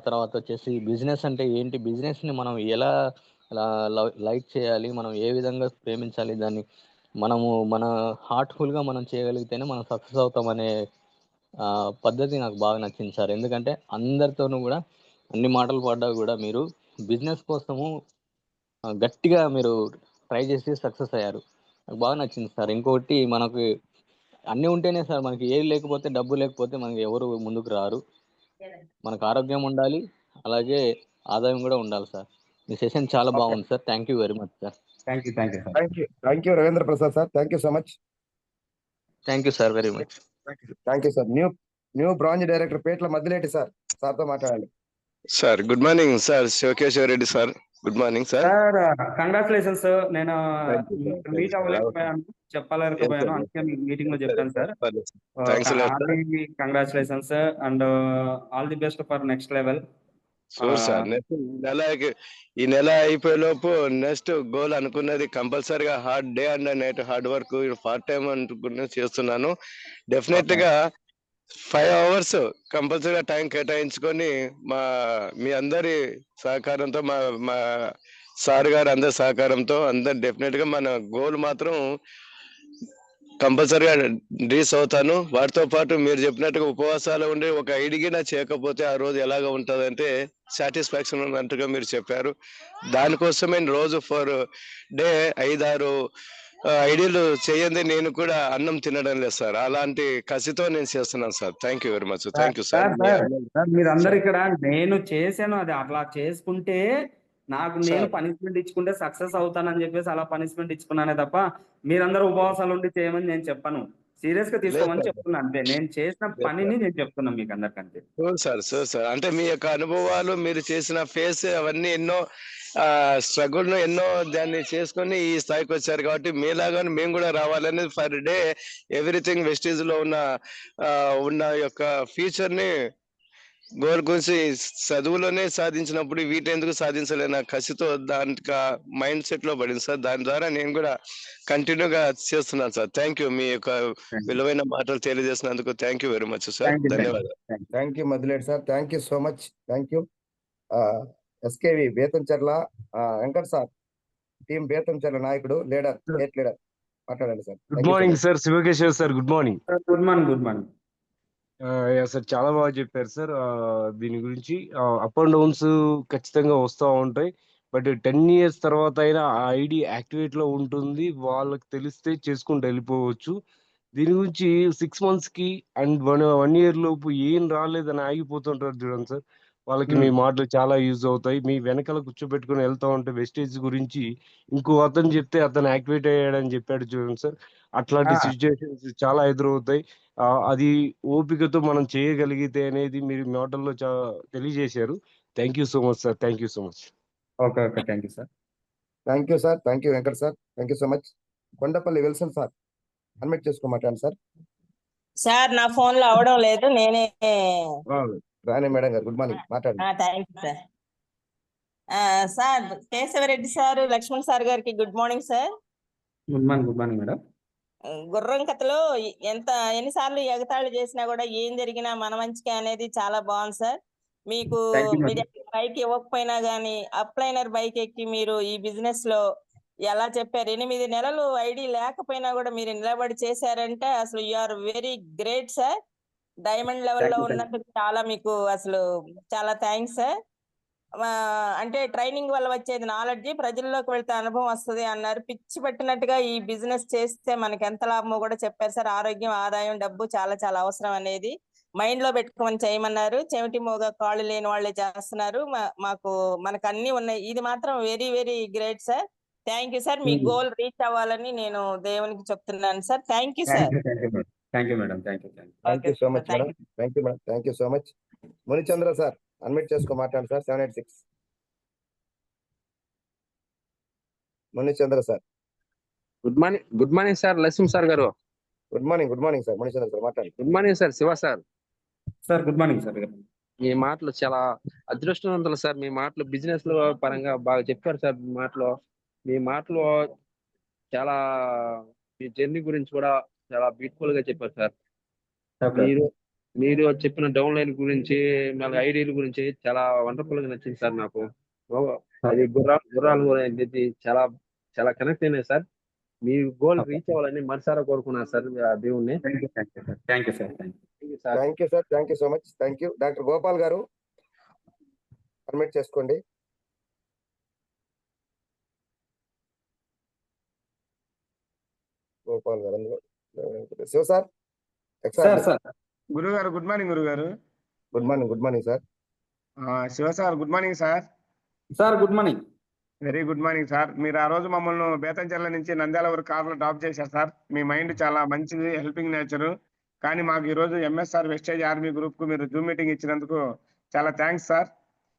తర్వాత వచ్చేసి బిజినెస్ అంటే ఏంటి, బిజినెస్ ని మనం ఎలా లైక్ చేయాలి, మనం ఏ విధంగా ప్రేమించాలి, దాన్ని మనము మన హార్ట్ఫుల్ గా మనం చేయగలిగితేనే మనం సక్సెస్ అవుతామనే పద్ధతి నాకు బాగా నచ్చింది సార్. ఎందుకంటే అందరితోనూ కూడా అన్ని మాటలు పడ్డా కూడా మీరు బిజినెస్ కోసము గట్టిగా మీరు ట్రై చేసి సక్సెస్ అయ్యారు. నాకు బాగా నచ్చింది సార్. ఇంకొకటి, మనకు అన్నీ ఉంటేనే సార్, మనకి ఏది లేకపోతే, డబ్బు లేకపోతే మనకి ఎవరు ముందుకు రారు. మనకు ఆరోగ్యం ఉండాలి, అలాగే ఆదాయం కూడా ఉండాలి సార్. మీ సెషన్ చాలా బాగుంది sir. Thank you very much sir. Thank you sir. Thank you Ravindra Prasad sir, thank you so much. Thank you sir very much. Thank you sir. New branch director Petla Maddileti sir, సార్తో మాట్లాడాలి. Sir good morning sir. Shivakeshwara Reddy sir, good morning sir. Sir congratulations. నేను meet అవ్వలేకపోయాను, చెప్పలేకపోయాను, అందుకే మీకు meeting లో చెప్పాను సార్. Congratulations and all the best for next level. Sure sir. Next ఈ నెల అయిపోయే లోపు నెక్స్ట్ గోల్ అనుకున్నది కంపల్సరీగా hard day and night hard work, part time అనుకున్నది చేస్తున్నాను. డెఫినెట్ గా 5 hours కంపల్సరీగా టైం కేటాయించుకొని మీ అందరి సహకారంతో, మా సార్ గారు అందరి సహకారంతో అందరు డెఫినెట్ గా మన గోల్ మాత్రం కంపల్సరీగా రీచ్ అవుతాను. వాటితో పాటు మీరు చెప్పినట్టుగా ఉపవాసాలు ఉండి ఒక ఐడిగినా చేయకపోతే ఆ రోజు ఎలాగ ఉంటుంది అంటే సాటిస్ఫాక్షన్ ఉన్నట్టుగా మీరు చెప్పారు. దానికోసమే రోజు ఫర్ డే 5-6 ఐడియాలు చేయండి, నేను కూడా అన్నం తినడం లేదు సార్. అలాంటి కసితో నేను చేస్తున్నాను sir. Thank you very much. Thank you sir. మీరందరూ ఇక్కడ నేను చేశాను, అది అట్లా చేసుకుంటే నాకు నేను పనిష్మెంట్ ఇచ్చుకుంటే సక్సెస్ అవుతానని చెప్పేసి అలా పనిష్మెంట్ ఇచ్చుకున్నానే తప్ప మీరందరూ ఉపవాసాలు ఉండి చేయమని నేను చెప్పను. సీరియస్ గా తీసుకోమని చెప్తున్నా అంతే. నేను చేసిన పనిని నేను చెప్తున్నా మీకు అందరికంటే. సార్ అంటే మీ యొక్క అనుభవాలు, మీరు చేసిన ఫేస్, అవన్నీ ఎన్నో స్ట్రగుల్ ఎన్నో దాన్ని చేసుకొని ఈ స్థాయికి వచ్చారు. కాబట్టి మీలాగానే మేము కూడా రావాలనేది ఫర్ డే ఎవ్రీథింగ్ వెస్టేజ్ లో ఉన్న యొక్క ఫ్యూచర్ ని గోల్ గురించి చదువులోనే సాధించినప్పుడు వీటెందుకు సాధించలేన కసితో దానికి మైండ్ సెట్ లో పడింది సార్. దాని ద్వారా నేను కూడా కంటిన్యూగా చేస్తున్నాను సార్. Thank you. మీ యొక్క విలువైన మాటలు తెలియజేసినందుకు thank you very much sir. ధన్యవాదాలు. Thank you Madhulet sir, thank you so much. Thank you. SKV Bethamcherla Venkat sir, team Bethamcherla నాయకుడు, స్టేట్ లీడర్, మాట్లాడండి sir. Good morning sir. Shivakeshwar sir, good morning. Good morning. Good morning sir. చాలా బాగా చెప్పారు sir. దీని గురించి up and downs ఖచ్చితంగా వస్తూ ఉంటాయి. బట్ 10 years తర్వాత అయినా ఆ ఐడి యాక్టివేట్ లో ఉంటుంది. వాళ్ళకి తెలిస్తే చేసుకుంటూ వెళ్ళిపోవచ్చు. దీని గురించి 6 months కి అండ్ 1 year లోపు ఏం రాలేదని ఆగిపోతుంటారు చూడండి సార్. వాళ్ళకి మీ మాటలు చాలా యూజ్ అవుతాయి. మీ వెనకాల కూర్చోబెట్టుకుని వెళ్తా ఉంటే వెస్టేజ్ గురించి ఇంకో అతను చెప్తే అతను యాక్టివేట్ అయ్యాడని చెప్పాడు చూడండి సార్. అట్లాంటి సిచ్యుయేషన్స్ చాలా ఎదురవుతాయి. అది ఓపికతో మనం చేయగలిగితే అనేది మీరు మాటల్లో తెలియజేశారు. Thank you so much sir. Thank you so much. Okay thank you sir. Thank you sir. Thank you Venkat sir. Thank you so much. Kondapalli Wilson sir, unmute చేసుకోమంటాను సార్. సార్ నా ఫోన్ లో అవడం లేదు, నేనే. రాణి మేడం గారు, గుడ్ మార్నింగ్, మాట్లాడండి. Thank you sir. Sir Keshavareddy sir, Lakshman sir గారికి good morning sir. Good morning madam. గుర్రం కథలో ఎన్నిసార్లు ఎగతాళి చేసినా కూడా ఏం జరిగినా మన మంచిగా అనేది చాలా బాగుంది సార్. మీకు బైక్ ఇవ్వకపోయినా గానీ అప్లైనర్ బైక్ ఎక్కి మీరు ఈ బిజినెస్ లో ఎలా చెప్పారు, 8 నెలలు ఐడి లేకపోయినా కూడా మీరు నిలబడి చేశారంటే అసలు you are very great sir. Diamond లెవెల్లో ఉన్నందుకు చాలా మీకు అసలు చాలా థ్యాంక్స్ సార్. అంటే ట్రైనింగ్ వల్ల వచ్చేది నాలెడ్జ్, ప్రజల్లోకి వెళ్తే అనుభవం వస్తుంది అన్నారు. పిచ్చి పట్టినట్టుగా ఈ బిజినెస్ చేస్తే మనకి ఎంత లాభమో కూడా చెప్పారు సార్. ఆరోగ్యం, ఆదాయం, డబ్బు చాలా చాలా అవసరం అనేది మైండ్ లో పెట్టుకోమని చేయమన్నారు. చెవిటి మోగ కాళ్ళు లేని వాళ్ళే చేస్తున్నారు. మనకు అన్ని ఉన్నాయి. ఇది మాత్రం very very great sir. Thank you sir. మీ గోల్ రీచ్ అవ్వాలని నేను దేవునికి చెప్తున్నాను సార్. Thank you sir. Thank you madam. Thank you. Thank you okay so sir. Much madam. Thank you. Thank you madam. Thank you so much. Munichandra sir unmute చేసుకో మాట్లాడండి సార్. 786 Munichandra sir. Good morning sir Lakshmi sir గారు. Good morning sir. Munichandra sir మాట్లాడండి. Good morning sir Shiva sir. Sir good morning sir. మీ మాటలు చాలా అదృష్టవంతులు sir. మీ మాటలు బిజినెస్ లో పరంగా బాగా చెప్పారు సార్. మీ మాటలు చాలా మీ జర్నీ గురించి కూడా చాలా బ్యూటిఫుల్ గా చెప్పారు సార్. మీరు చెప్పిన డౌన్ లైన్ గురించి, మళ్ళీ ఐడియాల గురించి చాలా వండర్ఫుల్ గా నచ్చింది సార్ నాకు. అది గుర్రాలు అనేది చాలా చాలా కనెక్ట్ అయినాయి సార్. మీ గోల్ రీచ్ అవ్వాలని మనసారా కోరుకున్నాను సార్ ఆ దేవుణ్ణి. Thank you sir. Thank you sir. Thank you so much. Thank you. Doctor Gopal గారు అన్మిట్ చేసుకోండి. గోపాల్ గారు శివ సార్. గురుగారు గుడ్ మార్నింగ్ గురుగారు. Good morning sir. Shiva sir good morning sir. Sir good morning. Very good morning sir. మీరు ఆ రోజు మమ్మల్ని బేతంచెర్ల నుంచి నంద్యాల వరకు కార్లో డ్రాప్ చేశారు సార్. మీ మైండ్ చాలా మంచిది, హెల్పింగ్ నేచర్. కానీ మాకు ఈ రోజు ఎంఎస్ఆర్ వెస్టేజ్ ఆర్మీ గ్రూప్ కు మీరు జూమ్ మీటింగ్ ఇచ్చినందుకు చాలా థ్యాంక్స్ సార్.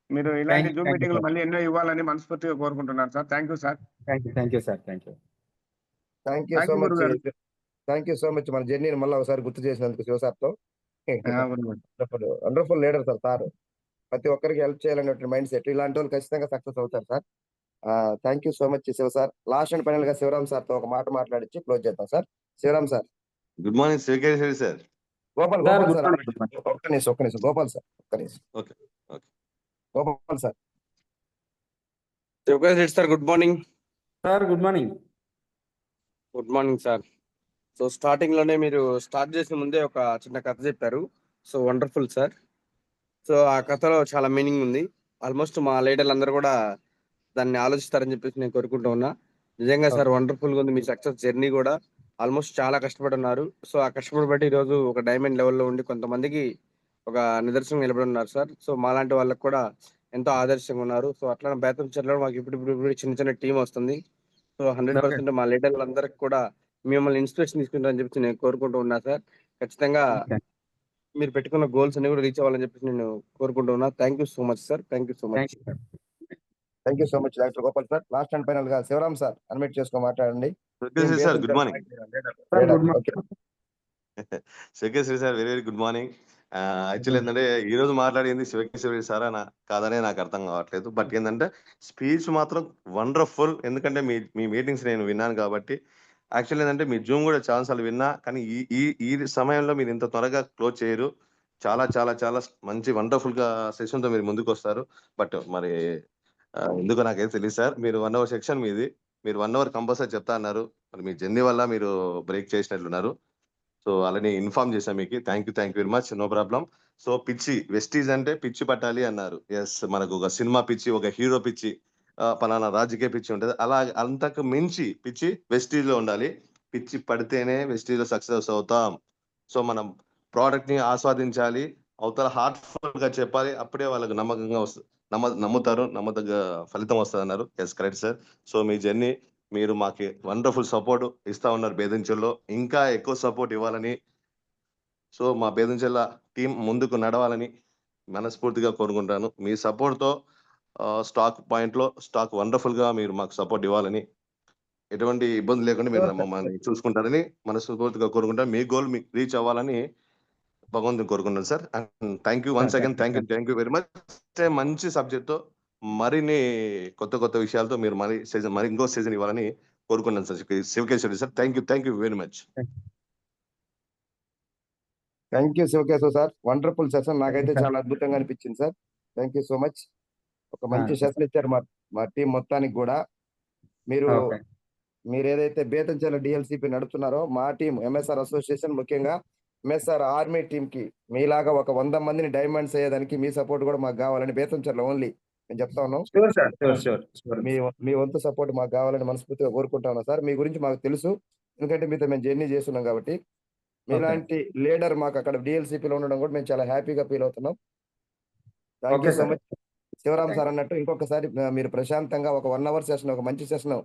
మీరు ఇలాంటి జూమ్ మీటింగ్లు మళ్ళీ ఎన్నో ఇవ్వాలని మనస్ఫూర్తిగా కోరుకుంటున్నాను sir. Thank you sir. Thank you sir. Thank you so much. మన జర్నీని మళ్ళీ ఒకసారి గుర్తు చేసినందుకు శివ సార్తో. Wonderful leader sir. ప్రతి ఒక్కరికి హెల్ప్ చేయాలనే మైండ్ సెట్. ఇలాంటి వాళ్ళు ఖచ్చితంగా సక్సెస్ అవుతారు సార్. Thank you so much Shiva sir. Last and final గా శివరామ్ సార్ తో ఒక మాట మాట్లాడించి క్లోజ్ చేద్దాం సార్. Sivaram sir. Good morning Shivakeshwari sir. Gopal sir ఒక్క నిమిషం గోపాల్ సార్ ఒక్క నిమిషం. Okay Gopal sir. Shivakeshwari sir good morning. Sir good morning. Good morning sir. So starting లోనే మీరు స్టార్ట్ చేసిన ముందే ఒక చిన్న కథ చెప్పారు. So wonderful sir. సో ఆ కథలో చాలా మీనింగ్ ఉంది. ఆల్మోస్ట్ మా లీడర్లు అందరూ కూడా దాన్ని ఆలోచిస్తారని చెప్పేసి నేను కోరుకుంటూ ఉన్నా. నిజంగా సార్ వండర్ఫుల్ గా ఉంది మీ సక్సెస్ జర్నీ కూడా. ఆల్మోస్ట్ చాలా కష్టపడి ఉన్నారు. సో ఆ కష్టపడి బట్టి ఈ రోజు ఒక డైమండ్ లెవెల్లో ఉండి కొంతమందికి ఒక నిదర్శనం నిలబడి ఉన్నారు సార్. సో మాలాంటి వాళ్ళకి కూడా ఎంతో ఆదర్శంగా ఉన్నారు. సో అట్లా బేతంచెర్లలో మాకు ఇప్పుడు చిన్న చిన్న టీం వస్తుంది. సో 100% మా లీడర్లు అందరికి కూడా మిమ్మల్ని ఇన్స్పిరేషన్ తీసుకుంటారని చెప్పి నేను కోరుకుంటూ ఉన్నా సార్. ఖచ్చితంగా మీరు పెట్టుకున్న గోల్స్ అన్ని కూడా రీచ్ అవ్వాలని చెప్పి నేను కోరుకుంటూ ఉన్నా. Thank you so much sir. Thank you so much. Thank you so much doctor Gopal sir. Last and final గా శివరామ్ సార్ అన్మిట్ చేసుకో మాట్లాడండి. Sir good morning. Shivakeshwari sir very very good morning. Actual ఏంటంటే ఈ రోజు మాట్లాడింది శివకేశ్వరి సారా కాదనే నాకు అర్థం కావట్లేదు. బట్ ఏంటంటే స్పీచ్ మాత్రం వండర్ఫుల్. ఎందుకంటే మీ మీటింగ్స్ నేను విన్నాను కాబట్టి. యాక్చువల్ ఏంటంటే మీ జూమ్ కూడా చాలా సార్లు విన్నా, కానీ ఈ సమయంలో మీరు ఇంత త్వరగా క్లోజ్ చేయరు. చాలా చాలా చాలా మంచి వండర్ఫుల్ గా సెషన్ తో మీరు ముందుకు వస్తారు. బట్ మరి ఎందుకో నాకైతే తెలియదు సార్. మీరు 1 hour సెక్షన్ మీది, మీరు 1 hour కంపల్సరీ చెప్తా అన్నారు. మరి మీ జర్నీ వల్ల మీరు బ్రేక్ చేసినట్లున్నారు. సో అలానే ఇన్ఫార్మ్ చేశాను మీకు. Thank you very much. No problem. So పిచ్చి వెస్టీజ్ అంటే పిచ్చి పట్టాలి అన్నారు. ఎస్, మనకు ఒక సినిమా పిచ్చి, ఒక హీరో పిచ్చి, పలానా రాజకీయ పిచ్చి ఉంటుంది. అలా అంతకు మించి పిచ్చి వెస్టీజ్ లో ఉండాలి. పిచ్చి పడితేనే వెస్టీజ్ లో సక్సెస్ అవుతాం. సో మనం ప్రోడక్ట్ ని ఆస్వాదించాలి, అవతల హార్ట్ఫుల్ గా చెప్పాలి. అప్పుడే వాళ్ళకి నమ్మకంగా నమ్ముతారు, నమ్మదగ్గ ఫలితం వస్తుంది అన్నారు. Yes correct sir. సో మీ జర్నీ మీరు మాకు వండర్ఫుల్ సపోర్ట్ ఇస్తా ఉన్నారు. బేదంచెల్లో ఇంకా ఎక్కువ సపోర్ట్ ఇవ్వాలని, సో మా బేదంచెల్ల టీం ముందుకు నడవాలని మనస్ఫూర్తిగా కోరుకుంటాను. మీ సపోర్ట్ తో స్టాక్ పాయింట్ లో స్టాక్ వండర్ఫుల్ గా మీరు మాకు సపోర్ట్ ఇవ్వాలని, ఎటువంటి ఇబ్బంది లేకుండా మీరు మమ్మల్ని చూసుకుంటారని మనస్ఫూర్తిగా కోరుకుంటాను. మీ గోల్ మీకు రీచ్ అవ్వాలని భగవంతుని కోరుకున్నాను sir. And thank you once again. Thank you very much. మంచి సబ్జెక్ట్ తో మరిన్ని కొత్త విషయాలతో మీరు మరి ఇంకో సీజన్ ఇవ్వాలని కోరుకున్నాను sir. Shivakeshwari sir. Thank you very much. Thank you Shivakeshwar sir. Wonderful session. నాకైతే చాలా అద్భుతంగా అనిపించింది sir. Thank you so much. ఒక మంచి సెషన్ ఇచ్చారు మా టీం మొత్తానికి కూడా. మీరు ఏదైతే బేతంచెర్ల డిఎల్సిపి నడుపుతున్నారో, మా టీం ఎంఎస్ఆర్ అసోసియేషన్, ముఖ్యంగా ఎంఎస్ఆర్ ఆర్మీ టీం కి మీలాగా ఒక 100 మందిని డైమండ్స్ అయ్యేదానికి మీ సపోర్ట్ కూడా మాకు కావాలని బేతంచెర్ల ఓన్లీ మేము చెప్తా ఉన్నాం. Sure sir, sure. మీ వంతు సపోర్ట్ మాకు కావాలని మనస్ఫూర్తిగా కోరుకుంటా ఉన్నాం సార్. మీ గురించి మాకు తెలుసు, ఎందుకంటే మీతో మేము జర్నీ చేస్తున్నాం కాబట్టి. మీలాంటి లీడర్ మాకు అక్కడ డిఎల్సిపిలో ఉండడం కూడా మేము చాలా హ్యాపీగా ఫీల్ అవుతున్నాం. Thank you so much. Shivaram sir అన్నట్టు ఇంకొకసారి మీరు ప్రశాంతంగా ఒక 1 hour సెషన్, ఒక మంచి సెషన్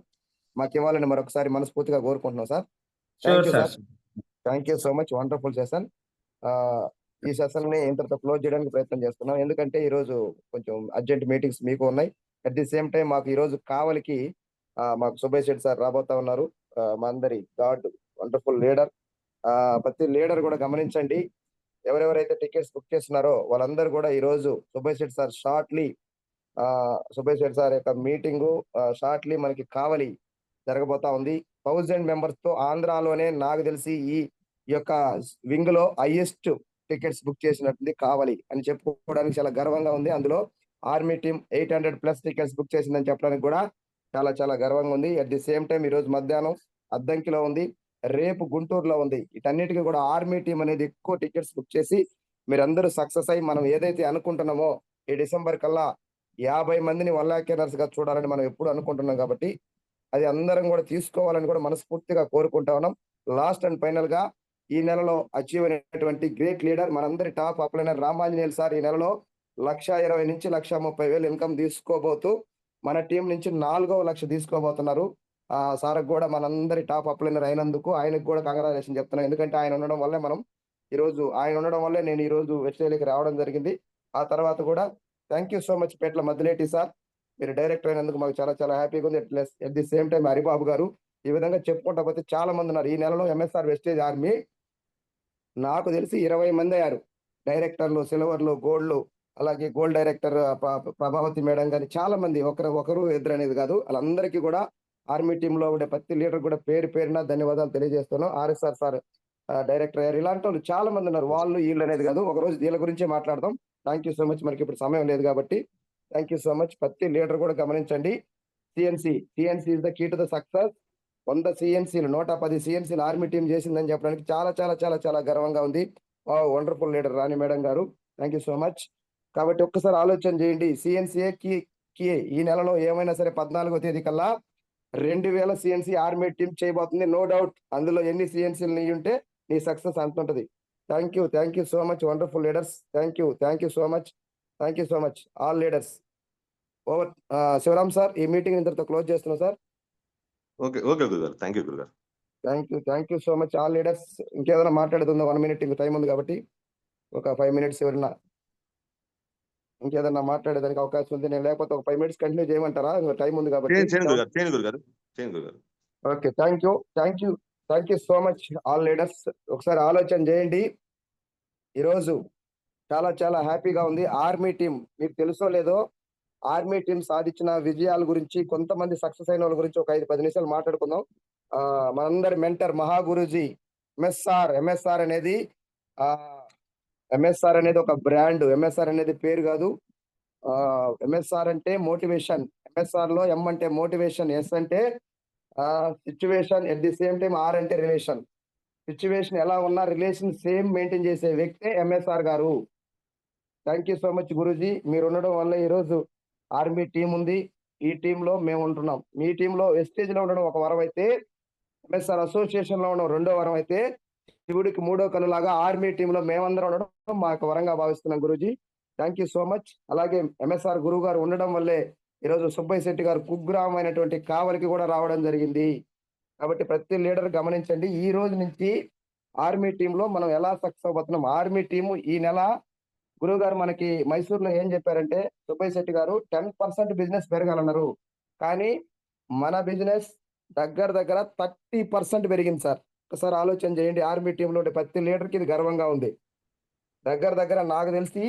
మాకు ఇవ్వాలని మరొకసారి మనస్ఫూర్తిగా కోరుకుంటున్నాం sir. Thank you sir. Thank you so much. Wonderful session. ఈ సెషన్ ని ఇంతటితో క్లోజ్ చేయడానికి ప్రయత్నం చేస్తున్నాం, ఎందుకంటే ఈ రోజు కొంచెం అర్జెంట్ మీటింగ్స్ మీకు ఉన్నాయి. అట్ ది సేమ్ టైం మాకు ఈ రోజు కావలికి మాకు సుబ్బయ్య శెట్టి సార్ రాబోతా ఉన్నారు. మా అందరి గాడ్ వండర్ఫుల్ లీడర్. ప్రతి లీడర్ కూడా గమనించండి, ఎవరెవరైతే టికెట్స్ బుక్ చేస్తున్నారో వాళ్ళందరూ కూడా ఈ రోజు సుబ్బయ్య శెట్టి సార్ సుబ్బయ్య శెట్టి సార్ యొక్క మీటింగు షార్ట్లీ మనకి కావలి జరగబోతా ఉంది. 1000 members తో ఆంధ్రాలోనే నాకు తెలిసి ఈ యొక్క వింగ్ లో హైయెస్ట్ టికెట్స్ బుక్ చేసినట్టుంది కావలి అని చెప్పుకోవడానికి చాలా గర్వంగా ఉంది. అందులో ఆర్మీ టీం 800+ టికెట్స్ బుక్ చేసిందని చెప్పడానికి కూడా చాలా చాలా గర్వంగా ఉంది. అట్ ది సేమ్ టైం ఈ రోజు మధ్యాహ్నం అద్దంకిలో ఉంది, రేపు గుంటూరులో ఉంది. వీటన్నిటికీ కూడా ఆర్మీ టీం అనేది ఎక్కువ టికెట్స్ బుక్ చేసి మీరందరూ సక్సెస్ అయ్యి మనం ఏదైతే అనుకుంటున్నామో ఈ డిసెంబర్ కల్లా 50 మందిని 1 lakh గా చూడాలని మనం ఎప్పుడు అనుకుంటున్నాం కాబట్టి అది అందరం కూడా తీసుకోవాలని కూడా మనస్ఫూర్తిగా కోరుకుంటా ఉన్నాం. లాస్ట్ అండ్ ఫైనల్ గా ఈ నెలలో అచీవ్ అయినటువంటి గ్రేట్ లీడర్ మనందరి టాప్ అప్లైనర్ రామాంజనేయులు సార్ ఈ నెలలో 1,20,000 నుంచి 1,30,000 ఇన్కమ్ తీసుకోబోతూ మన టీం నుంచి 4వ లక్ష తీసుకోబోతున్నారు. సార్ కూడా మనందరి టాప్ అప్లైనర్ అయినందుకు ఆయనకు కూడా కంగ్రాచులేషన్ చెప్తున్నాం. ఎందుకంటే ఆయన ఉండడం వల్లే నేను ఈ రోజు వెస్టేలికి రావడం జరిగింది. ఆ తర్వాత కూడా thank you so much Petla Maddileti sir, మీరు డైరెక్టర్ అయినందుకు మాకు చాలా చాలా హ్యాపీగా ఉంది. At the same time Haribabu గారు, ఈ విధంగా చెప్పుకుంటా పోతే చాలా మంది ఉన్నారు. ఈ నెలలో ఎంఎస్ఆర్ వెస్టేజ్ ఆర్మీ నాకు తెలిసి 20 మంది అయ్యారు. డైరెక్టర్లు, సిల్వర్లు, గోల్డ్లు, అలాగే గోల్డ్ డైరెక్టర్ ప్రభావతి మేడం కానీ చాలా మంది, ఒకరు ఇద్దరు అనేది కాదు, వాళ్ళందరికీ కూడా ఆర్మీ టీంలో ఉండే ప్రతి లీడర్ కూడా పేరు పేరున ధన్యవాదాలు తెలియజేస్తున్నాను. ఆర్ఎస్ఆర్ సార్ డైరెక్టర్ అయ్యారు. ఇలాంటి వాళ్ళు చాలా మంది ఉన్నారు. వాళ్ళు వీళ్ళు అనేది కాదు, ఒకరోజు వీళ్ళ గురించే మాట్లాడదాం. Thank you so much. మనకి ఇప్పుడు సమయం లేదు కాబట్టి థ్యాంక్ యూ సో మచ్. ప్రతి లీడర్ కూడా గమనించండి, CNC is the key to the success. 100 సిఎన్సీలు 110 సిఎన్సీలు ఆర్మీ టీం చేసిందని చెప్పడానికి చాలా చాలా చాలా చాలా గర్వంగా ఉంది. వండర్ఫుల్ లీడర్ రాణి మేడం గారు, థ్యాంక్ యూ సో మచ్. కాబట్టి ఒక్కసారి ఆలోచన చేయండి, సిఎన్సీఏ కి ఈ నెలలో ఏమైనా సరే 14వ తేదీ కల్లా 2000 సిఎన్సీ ఆర్మీ టీం చేయబోతుంది. నో డౌట్ అందులో ఎన్ని సిఎన్సీలు నీ ఉంటే నీ సక్సెస్ అంత ఉంటుంది. Thank you so much wonderful leaders. Thank you so much all leaders. Over. Shivaram sir, ఈ మీటింగ్ ఇంతటితో క్లోజ్ చేస్తున్నాం సార్. ఓకే గురుగారు. థ్యాంక్ యూ గురుగారు. Thank you so much all leaders. ఇంకేదైనా మాట్లాడుతుందో 1 minute ఇంకా టైం ఉంది కాబట్టి ఒక 5 minutes ఎవరైనా ఇంకేదన్నా మాట్లాడేదానికి అవకాశం ఉంది. నేను లేకపోతే ఒక 5 minutes కంటిన్యూ చేయమంటారా? టైం ఉంది కాబట్టి. చేయండి గురుగారు. Okay, thank you so much all leaders. ఒకసారి ఆలోచన చేయండి, ఈరోజు చాలా చాలా హ్యాపీగా ఉంది. ఆర్మీ టీం మీకు తెలుసో లేదో, ఆర్మీ టీం సాధించిన విజయాల గురించి, కొంతమంది సక్సెస్ అయిన వాళ్ళ గురించి ఒక 5-10 నిమిషాలు మాట్లాడుకుందాం. మనందరి మెంటర్ మహాగురుజీ ఎంఎస్ఆర్ అనేది ఒక బ్రాండ్. ఎంఎస్ఆర్ అనేది పేరు కాదు. ఎంఎస్ఆర్ అంటే మోటివేషన్. ఎంఎస్ఆర్ లో ఎం అంటే మోటివేషన్, ఎస్ అంటే situation, at the same time R అంటే రిలేషన్. సిచ్యువేషన్ ఎలా ఉన్నా రిలేషన్ సేమ్ మెయింటైన్ చేసే వ్యక్తే ఎంఎస్ఆర్ గారు. థ్యాంక్ యూ సో మచ్ గురూజీ. మీరు ఉండడం వల్ల ఈరోజు ఆర్మీ టీం ఉంది, ఈ టీంలో మేము ఉంటున్నాం. మీ టీంలో వెస్టేజ్ లో ఉండడం ఒక వరం అయితే, ఎంఎస్ఆర్ అసోసియేషన్ లో ఉండడం 2వ వరం అయితే, శివుడికి 3వ కన్ను లాగా ఆర్మీ టీంలో మేమందరం ఉండడం మా యొక్క వరంగా భావిస్తున్నాం Guruji. Thank you so much. అలాగే ఎంఎస్ఆర్ గురువు గారు ఉండడం వల్లే ఈరోజు సుబ్బయ్య శెట్టి గారు కుగ్రామైనటువంటి కావలికి కూడా రావడం జరిగింది. కాబట్టి ప్రతి లీడర్ గమనించండి, ఈ రోజు నుంచి ఆర్మీ టీంలో మనం ఎలా సక్సెస్ అవుతున్నాం. ఆర్మీ టీము ఈ నెల గురువు గారు మనకి మైసూర్లో ఏం చెప్పారంటే, సుబ్బయ్య శెట్టి గారు 10% బిజినెస్ పెరగాలన్నారు. కానీ మన బిజినెస్ దగ్గర 30% పెరిగింది సార్. ఒకసారి ఆలోచన చేయండి, ఆర్మీ టీంలో ఉండే ప్రతి లీడర్కి ఇది గర్వంగా ఉంది. దగ్గర నాకు తెలిసి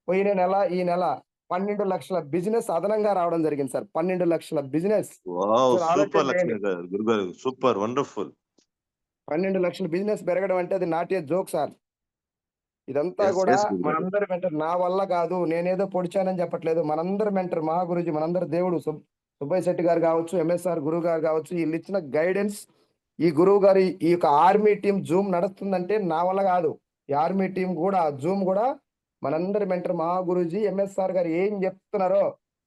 పోయిన నెల ఈ నెల 12 లక్షల బిజినెస్ అదనంగా రావడం జరిగింది సార్. 12 లక్షల బిజినెస్. Super wonderful. 12 లక్షల బిజినెస్ పెరగడం అంటే అది నాట్ ఏ జోక్ సార్. ఇదంతా కూడా మనందరి మెంటర్. నా వల్ల కాదు, నేనేదో పొడిచానని చెప్పట్లేదు. మనందరి మెంటర్ మహాగురుజీ, మనందరి దేవుడు సుబ్బయ్య శెట్టి గారు కావచ్చు, ఎంఎస్ఆర్ గురువు గారు కావచ్చు, వీళ్ళు ఇచ్చిన గైడెన్స్. ఈ గురువు గారి ఈ యొక్క ఆర్మీ టీం జూమ్ నడుస్తుందంటే నా వల్ల కాదు. ఈ ఆర్మీ టీం కూడా జూమ్ కూడా మనందరి మెంటర్ మహాగురుజీ ఎంఎస్ఆర్ గారు ఏం చెప్తున్నారో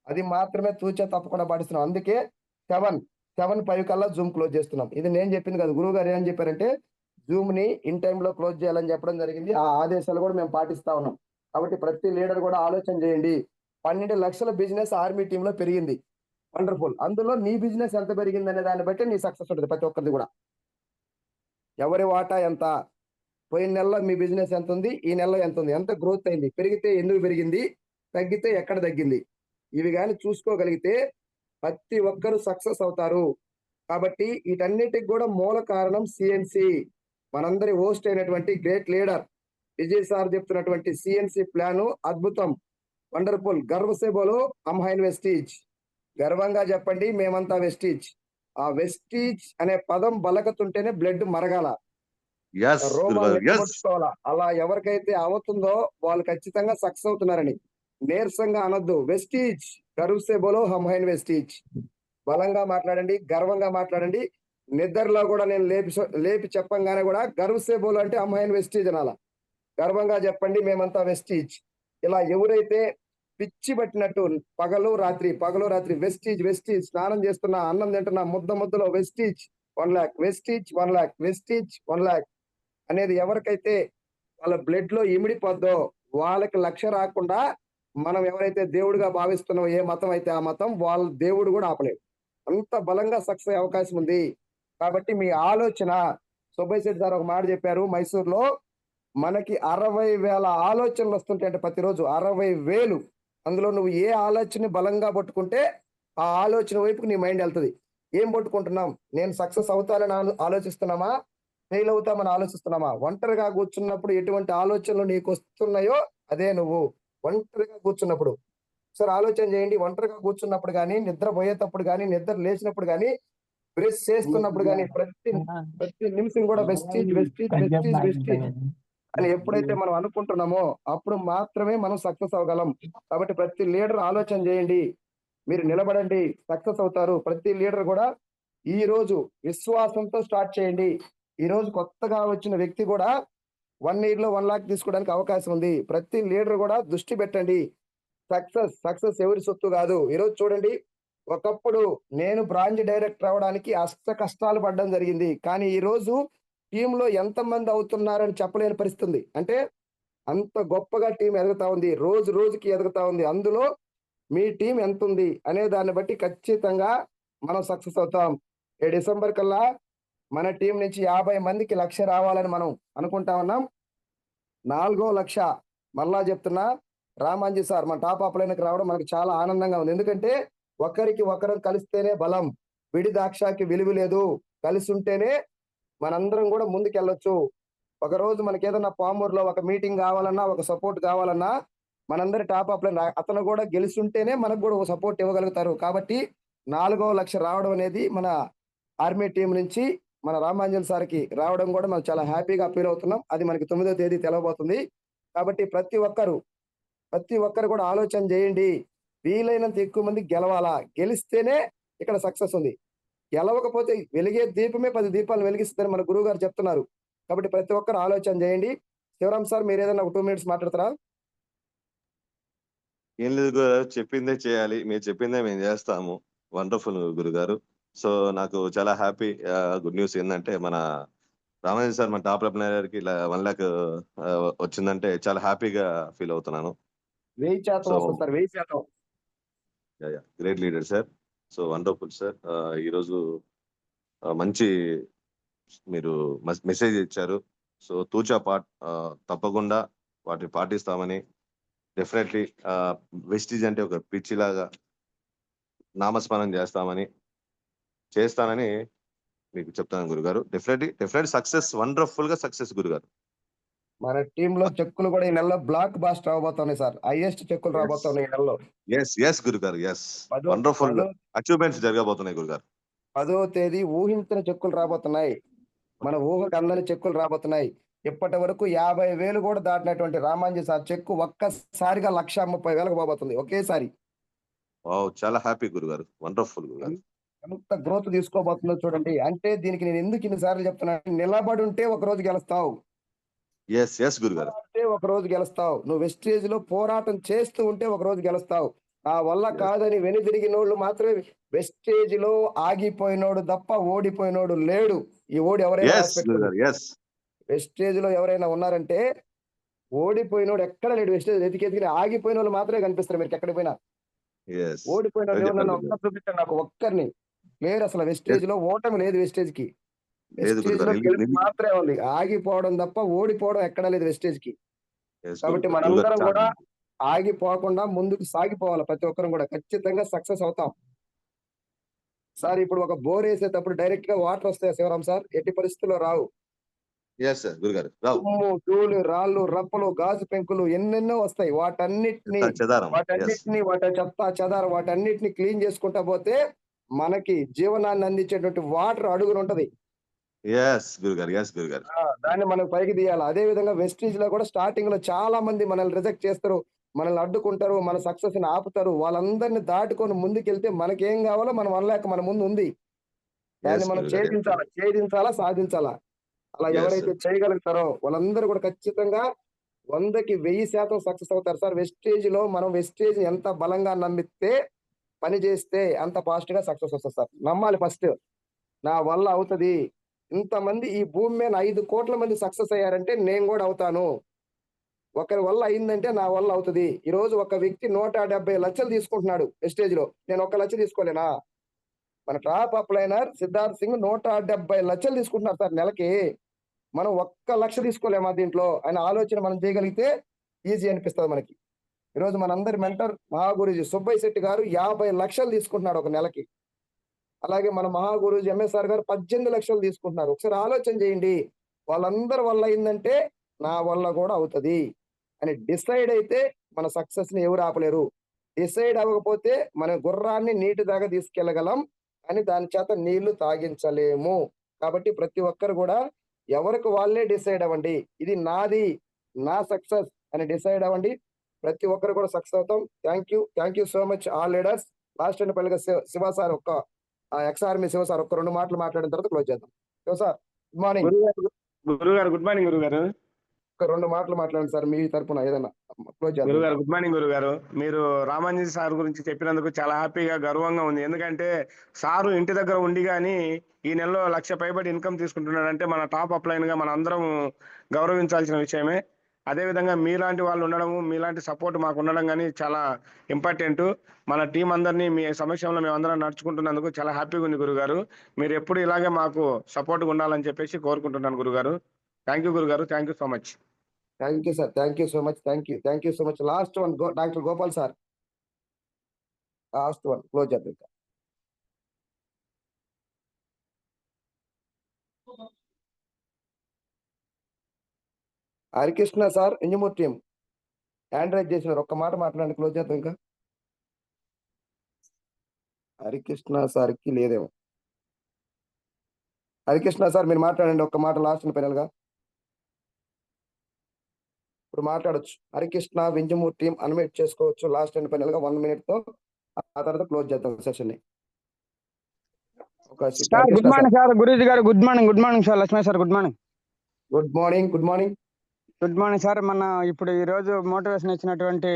అది మాత్రమే తూచా తప్పకుండా పాటిస్తున్నాం. అందుకే 7:05 కల్లా జూమ్ క్లోజ్ చేస్తున్నాం. ఇది నేను చెప్పింది కాదు. గురువు గారు ఏం చెప్పారంటే జూమ్ ని ఇన్ టైమ్ లో క్లోజ్ చేయాలని చెప్పడం జరిగింది. ఆ ఆదేశాలు కూడా మేము పాటిస్తా ఉన్నాం. కాబట్టి ప్రతి లీడర్ కూడా ఆలోచన చేయండి. 12 లక్షల బిజినెస్ ఆర్మీ టీమ్ లో పెరిగింది. వండర్ఫుల్. అందులో నీ బిజినెస్ ఎంత పెరిగింది అనే దాన్ని బట్టి నీ సక్సెస్ ఉంటుంది ప్రతి ఒక్కరిది కూడా. ఎవరి వాటా ఎంత, పోయిన నెలలో మీ బిజినెస్ ఎంత ఉంది, ఈ నెలలో ఎంత ఉంది, ఎంత గ్రోత్ అయింది, పెరిగితే ఎందుకు పెరిగింది, తగ్గితే ఎక్కడ తగ్గింది, ఇవి కానీ చూసుకోగలిగితే ప్రతి ఒక్కరు సక్సెస్ అవుతారు. కాబట్టి వీటన్నిటికి కూడా మూల కారణం సిఎన్సి, మనందరి హోస్ట్ అయినటువంటి గ్రేట్ లీడర్ విజయ్ సార్ చెప్తున్నటువంటి సిఎన్సి ప్లాను అద్భుతం, వండర్ఫుల్. గర్వసే బోలో హమ్ హైన్ వెస్టీజ్, గర్వంగా చెప్పండి మేమంతా వెస్టీజ్. ఆ వెస్టీజ్ అనే పదం బలకతుంటేనే బ్లడ్ మరగాల, ఎస్ రోమాలు గురుగారు, ఎస్. నెట్టుకొట్టుకోవాలా. అలా ఎవరికైతే అవుతుందో వాళ్ళు ఖచ్చితంగా సక్సెస్ అవుతున్నారని. నీరసంగా అనొద్దు. వెస్టీజ్, గర్వసే బోలో హమ్ హైన్ వెస్టీజ్. బలంగా మాట్లాడండి, గర్వంగా మాట్లాడండి. నిద్రలో కూడా నేను లేపి చెప్పంగానే కూడా గర్వసే బోలో అంటే హమ్ హైన్ వెస్టీజ్ అనాల. గర్వంగా చెప్పండి మేమంతా వెస్టీజ్. ఇలా ఎవరైతే పిచ్చి పట్టినట్టు పగలు రాత్రి వెస్టీజ్, స్నానం చేస్తున్నా, అన్నం తింటున్నా, ముద్దలో Vestige 1 lakh, Vestige 1 lakh, Vestige 1 lakh అనేది ఎవరికైతే వాళ్ళ బ్లడ్ లో ఇమిడిపోద్దో వాళ్ళకి లక్ష్య రాకుండా మనం ఎవరైతే దేవుడిగా భావిస్తున్నామో, ఏ మతం అయితే ఆ మతం, వాళ్ళ దేవుడు కూడా ఆపలేడు. అంత బలంగా సక్సెస్ అయ్యే అవకాశం ఉంది. కాబట్టి మీ ఆలోచన, సుబ్బయ్య శెట్టి సార్ ఒక మాట చెప్పారు మైసూర్లో, మనకి 60,000 ఆలోచనలు వస్తుంటాయంటే ప్రతిరోజు 60,000. అందులో నువ్వు ఏ ఆలోచన బలంగా పట్టుకుంటే ఆ ఆలోచన వైపుకి నీ మైండ్ వెళ్తుంది. ఏం పట్టుకుంటున్నాం? నేను సక్సెస్ అవుతానని ఆలోచిస్తున్నామా, ఫెయిల్ అవుతామని ఆలోచిస్తున్నామా? ఒంటరిగా కూర్చున్నప్పుడు ఎటువంటి ఆలోచనలు నీకు వస్తున్నాయో అదే నువ్వు. ఒంటరిగా కూర్చున్నప్పుడు సరే ఆలోచన చేయండి. ఒంటరిగా కూర్చున్నప్పుడు కానీ, నిద్ర పోయేటప్పుడు కానీ, నిద్ర లేచినప్పుడు కానీ, బ్రష్ చేస్తున్నప్పుడు కానీ, ప్రతి నిమిషం కూడా వెస్టీజ్ అని ఎప్పుడైతే మనం అనుకుంటున్నామో అప్పుడు మాత్రమే మనం సక్సెస్ అవ్వగలం. కాబట్టి ప్రతి లీడర్ ఆలోచన చేయండి, మీరు నిలబడండి, సక్సెస్ అవుతారు. ప్రతి లీడర్ కూడా ఈ రోజు విశ్వాసంతో స్టార్ట్ చేయండి. ఈ రోజు కొత్తగా వచ్చిన వ్యక్తి కూడా 1 year లో 1 lakh తీసుకోవడానికి అవకాశం ఉంది. ప్రతి లీడర్ కూడా దృష్టి పెట్టండి. సక్సెస్ ఎవరి సొత్తు కాదు. ఈరోజు చూడండి, ఒకప్పుడు నేను బ్రాంచ్ డైరెక్టర్ అవడానికి అష్ట కష్టాలు పడడం జరిగింది. కానీ ఈ రోజు టీంలో ఎంతమంది అవుతున్నారని చెప్పలేని పరిస్థితి ఉంది. అంటే అంత గొప్పగా టీం ఎదుగుతా ఉంది, రోజు రోజుకి ఎదుగుతా ఉంది. అందులో మీ టీం ఎంత ఉంది అనే దాన్ని బట్టి ఖచ్చితంగా మనం సక్సెస్ అవుతాం. ఈ డిసెంబర్ కల్లా మన టీం నుంచి 50 మందికి లక్ష రావాలని మనం అనుకుంటా ఉన్నాం. 4వ లక్ష మళ్ళా చెప్తున్నా, రామాంజీ సార్ మన టాప్ అప్లైన్కి రావడం మనకు చాలా ఆనందంగా ఉంది. ఎందుకంటే ఒకరికి ఒకరం కలిస్తేనే బలం, విడి దాక్షాకి విలువ లేదు. కలిసి ఉంటేనే మనందరం కూడా ముందుకెళ్ళొచ్చు. ఒకరోజు మనకి ఏదన్నా పామూరులో ఒక మీటింగ్ కావాలన్నా, ఒక సపోర్ట్ కావాలన్నా, మనందరి టాప్ అప్లైన్ అతను కూడా గెలుస్తుంటేనే మనకు కూడా ఒక సపోర్ట్ ఇవ్వగలుగుతారు. కాబట్టి 4వ లక్ష రావడం అనేది మన ఆర్మీ టీం నుంచి మన రామాంజల్ సార్కి రావడం కూడా మనం చాలా హ్యాపీగా ఫీల్ అవుతున్నాం. అది మనకి 9వ తేదీ తెలవబోతుంది. కాబట్టి ప్రతి ఒక్కరు కూడా ఆలోచన చేయండి. వీలైనంత ఎక్కువ మంది గెలవాలా, గెలిస్తేనే ఇక్కడ సక్సెస్ ఉంది. గెలవకపోతే వెలిగే దీపమే 10 దీపాలు వెలిగిస్తుందని మన గురువు గారు చెప్తున్నారు. కాబట్టి ప్రతి ఒక్కరు ఆలోచన చేయండి. శివరామ్ సార్ మీరు ఏదైనా ఒక 2 minutes మాట్లాడతారా? ఏం లేదు గురుగారు, చెప్పిందే చేయాలి, మీరు చెప్పిందే మేము చేస్తాము. వండర్ఫుల్ గురుగారు. సో నాకు చాలా హ్యాపీ. గుడ్ న్యూస్ ఏంటంటే మన రామాంజన్ సార్ మన టాప్ అప్లైనర్కి ఇలా 1 lakh వచ్చిందంటే చాలా హ్యాపీగా ఫీల్ అవుతున్నాను. 1000% సో వస్తుంది sir, 1000%. Great leader sir. So wonderful sir. ఈరోజు మంచి మీరు మెసేజ్ ఇచ్చారు. సో తూచా తప్పకుండా వాటిని పాటిస్తామని, డెఫినెట్లీ వెస్టీజ్ అంటే ఒక పిచ్చిలాగా నామస్మరణ చేస్తానని మీకు చెప్తాను గురుగారు. డెఫినెట్లీ సక్సెస్, వండర్ఫుల్ గా సక్సెస్ గురుగారు. మన టీంలో చెక్కులు కూడా ఈ నెలలో బ్లాక్ బాస్టర్ అవబోతున్నాయి సార్. హైయెస్ట్ చెక్కులు రాబోతున్నాయి ఈ నెలలో. ఎస్ గురుగారు, ఎస్. వండర్ఫుల్ అచీవ్మెంట్స్ జరగబోతున్నాయి గురుగారు. 10వ తేదీ ఊహించిన చెక్కులు రాబోతున్నాయి. మన ఊహకు అందని చెక్కులు రాబోతున్నాయి. ఇప్పటి వరకు 50,000 కూడా దాటినటువంటి రామాంజీ సార్ చెక్కు ఒక్కసారిగా 1,30,000 పోబోతుంది ఒకేసారి. చాలా హ్యాపీ గురుగారు. వండర్ఫుల్ గురుగారు. ఎంత గ్రోత్ తీసుకోబోతుందో చూడండి. అంటే దీనికి నేను ఎందుకు ఇన్నిసార్లు చెప్తున్నాను, నిలబడి ఉంటే ఒక రోజు గెలుస్తావు, ఎస్ గురుగారు. ఒక రోజు గెలుస్తావు. నువ్వు వెస్టేజ్ లో పోరాటం చేస్తూ ఉంటే ఒక రోజు గెలుస్తావు. నా వల్ల కాదని వెనుదిరిగినోళ్ళు మాత్రమే వెస్టేజ్ లో ఆగిపోయినోడు తప్ప ఓడిపోయినోడు లేడు. ఈ ఓడి ఎవరైనా ఎస్ రాసి పెట్టుకోండి. గురుగారు, ఎస్. వెస్టేజ్ లో ఎవరైనా ఉన్నారంటే ఓడిపోయినోడు ఎక్కడ లేడు. వెస్టేజ్ ఎతికి ఆగిపోయిన వాళ్ళు మాత్రమే కనిపిస్తారు మీరు ఎక్కడికి పోయినా. ఎస్ ఓడిపోయిన వాళ్ళు చెప్పారు నన్ను గురుగారు. ఒక్క చూపించాను, నాకు ఒక్కరిని లేరు అసలు. వెస్టేజ్ లో ఓటమి లేదు వెస్టేజ్ కి. లేదు వెస్టేజ్ లో గురుగారు. గెలుపు మాత్రమే ఉంది. ఆగిపోవడం తప్ప ఓడిపోవడం ఎక్కడా లేదు వెస్టేజ్ కి. ఎస్ కాబట్టి గురుగారు, మనందరం చాలా కూడా ఆగిపోకుండా ముందుకు సాగిపోవాలి. ప్రతి ఒక్కరం కూడా ఖచ్చితంగా సక్సెస్ అవుతాం. సార్ ఇప్పుడు ఒక బోర్ వేసేటప్పుడు డైరెక్ట్ గా వాటర్ వస్తాయి శివరాం సార్? ఎట్టి పరిస్థితుల్లో రావు. ఎస్ సార్ గురుగారు, రావు. తుమ్ము, ధూళి, రాళ్ళు, రప్పలు, గాజు పెంకులు ఎన్నెన్నో వస్తాయి. వాటన్నిటిని చెదారం. ఎస్ వాటి చెత్త చెదారం వాటన్నిటిని క్లీన్ చేసుకుంటా పోతే మనకి జీవనాన్ని అందించేటువంటి వాటర్ అడుగున ఉంటది. ఎస్ గురుగారు, ఎస్ గురుగారు. దాన్ని మనం పైకి తీయాలి. అదే విధంగా వెస్టీజ్ లో కూడా స్టార్టింగ్ లో చాలా మంది మనల్ని రిజెక్ట్ చేస్తారు, మనల్ని అడ్డుకుంటారు, మన సక్సెస్ ని ఆపుతారు. వాళ్ళందరినీ దాటుకొని ముందుకెళ్తే మనకేం కావాలో మనం అనలేక మన ముందు ఉంది. దాన్ని ఎస్ మనం గురుగారు, yes. ఛేదించాలా, సాధించాలా. అలా Yes, ఎవరైతే sir. చేయగలుగుతారో వాళ్ళందరూ కూడా ఖచ్చితంగా 100కి 1000% సక్సెస్ అవుతారు సార్. వెస్టేజ్ లో మనం వెస్టేజ్ ఎంత బలంగా నమ్మితే పని చేస్తే అంత ఫాస్ట్ గా సక్సెస్ వస్తుంది సార్. నమ్మాలి ఫస్ట్, నా వల్ల అవుతది. ఇంతమంది ఈ భూమి మీద 5 కోట్ల మంది సక్సెస్ అయ్యారంటే నేను కూడా అవుతాను. ఒకరి వల్ల అయిందంటే నా వల్ల అవుతుంది. ఈ రోజు ఒక వ్యక్తి 170 లక్షలు తీసుకుంటున్నాడు వెస్టేజ్ లో, నేను 1 లక్ష తీసుకోలేనా? మన టాప్ అప్లైనర్ సిద్ధార్థ్ సింగ్ 170 లక్షలు తీసుకుంటున్నారు సార్ నెలకి. మనం 1 లక్ష తీసుకోలేమా దీంట్లో? ఆయన ఆలోచన మనం చేయగలిగితే ఈజీ అనిపిస్తుంది మనకి. ఈరోజు మనందరి మెంటర్ మహాగురుజీ సుబ్బయ్య శెట్టి గారు 50 లక్షలు తీసుకుంటున్నాడు ఒక నెలకి. అలాగే మన మహాగురుజీ ఎంఎస్ఆర్ గారు 18 లక్షలు తీసుకుంటున్నారు. ఒకసారి ఆలోచన చేయండి. వాళ్ళందరి వల్ల అయిందంటే నా వల్ల కూడా అవుతుంది అని డిసైడ్ అయితే మన సక్సెస్ ని ఎవరు ఆపలేరు. డిసైడ్ అవ్వకపోతే మన గుర్రాన్ని నీటి దాకా తీసుకెళ్లగలం, అని దాని చేత నీళ్లు తాగించలేము. కాబట్టి ప్రతి ఒక్కరు కూడా ఎవరికి వాళ్ళే డిసైడ్ అవ్వండి. ఇది నాది, నా సక్సెస్ అని డిసైడ్ అవ్వండి. ప్రతి ఒక్కరు కూడా సక్సెస్ అవుతాం. Thank you so much all leaders. Last and పల్లిగా Shiva sir ex army Shiva sir 2 మాటలు మాట్లాడిన తర్వాత క్లోజ్ చేద్దాం. Shiva sir good morning. గురుగారు గుడ్ మార్నింగ్ గురుగారు. 2 మాటలు మాట్లాడండి సార్ మీ తరపున, ఏదైనా క్లోజ్ చేద్దాం. గురుగారు గుడ్ మార్నింగ్ గురుగారు. మీరు రామాంజీ సార్ గురించి చెప్పినందుకు చాలా హ్యాపీగా గర్వంగా ఉంది. ఎందుకంటే సారు ఇంటి దగ్గర ఉండి కానీ ఈ నెలలో 1,00,000 పైబడి ఇన్కమ్ తీసుకుంటున్నాడంటే మన టాప్ అప్లైన్ గా మన అందరం గౌరవించాల్సిన విషయమే. అదేవిధంగా మీలాంటి వాళ్ళు ఉండడము, మీలాంటి సపోర్ట్ మాకు ఉండడం కానీ చాలా ఇంపార్టెంట్. మన టీం అందరినీ మీ సమక్షంలో మేము అందరం నడుచుకుంటున్నందుకు చాలా హ్యాపీగా ఉంది గురుగారు. మీరు ఎప్పుడు ఇలాగే మాకు సపోర్ట్గా ఉండాలని చెప్పేసి కోరుకుంటున్నాను గురుగారు. థ్యాంక్ యూ గురుగారు, thank you so much. Thank you sir, thank you so much, thank you so much. Last one doctor Gopal sir, last one close చేద్దాం. ఇంకా Harikrishna sir Injamur team hand raise చేసినారు, 1 మాట మాట్లాడండి, క్లోజ్ చేద్దాం. ఇంకా హరికృష్ణ సార్కి లేదేమో. హరికృష్ణ సార్ మీరు మాట్లాడండి 1 మాట లాస్ట్ ఫైనల్ గా. ఇప్పుడు మాట్లాడొచ్చు. హరికృష్ణ వింజమూర్ టీం అన్మ్యూట్ చేసుకోవచ్చు లాస్ట్ అండ్ ఫైనల్ గా 1 minute తో. ఆ తర్వాత క్లోజ్ చేద్దాం సెషన్ ని. Sir good morning sir. గురూజీ గారు good morning sir. Lakshman sir good morning. Good morning sir. మన ఇప్పుడు ఈ రోజు మోటివేషన్ ఇచ్చినటువంటి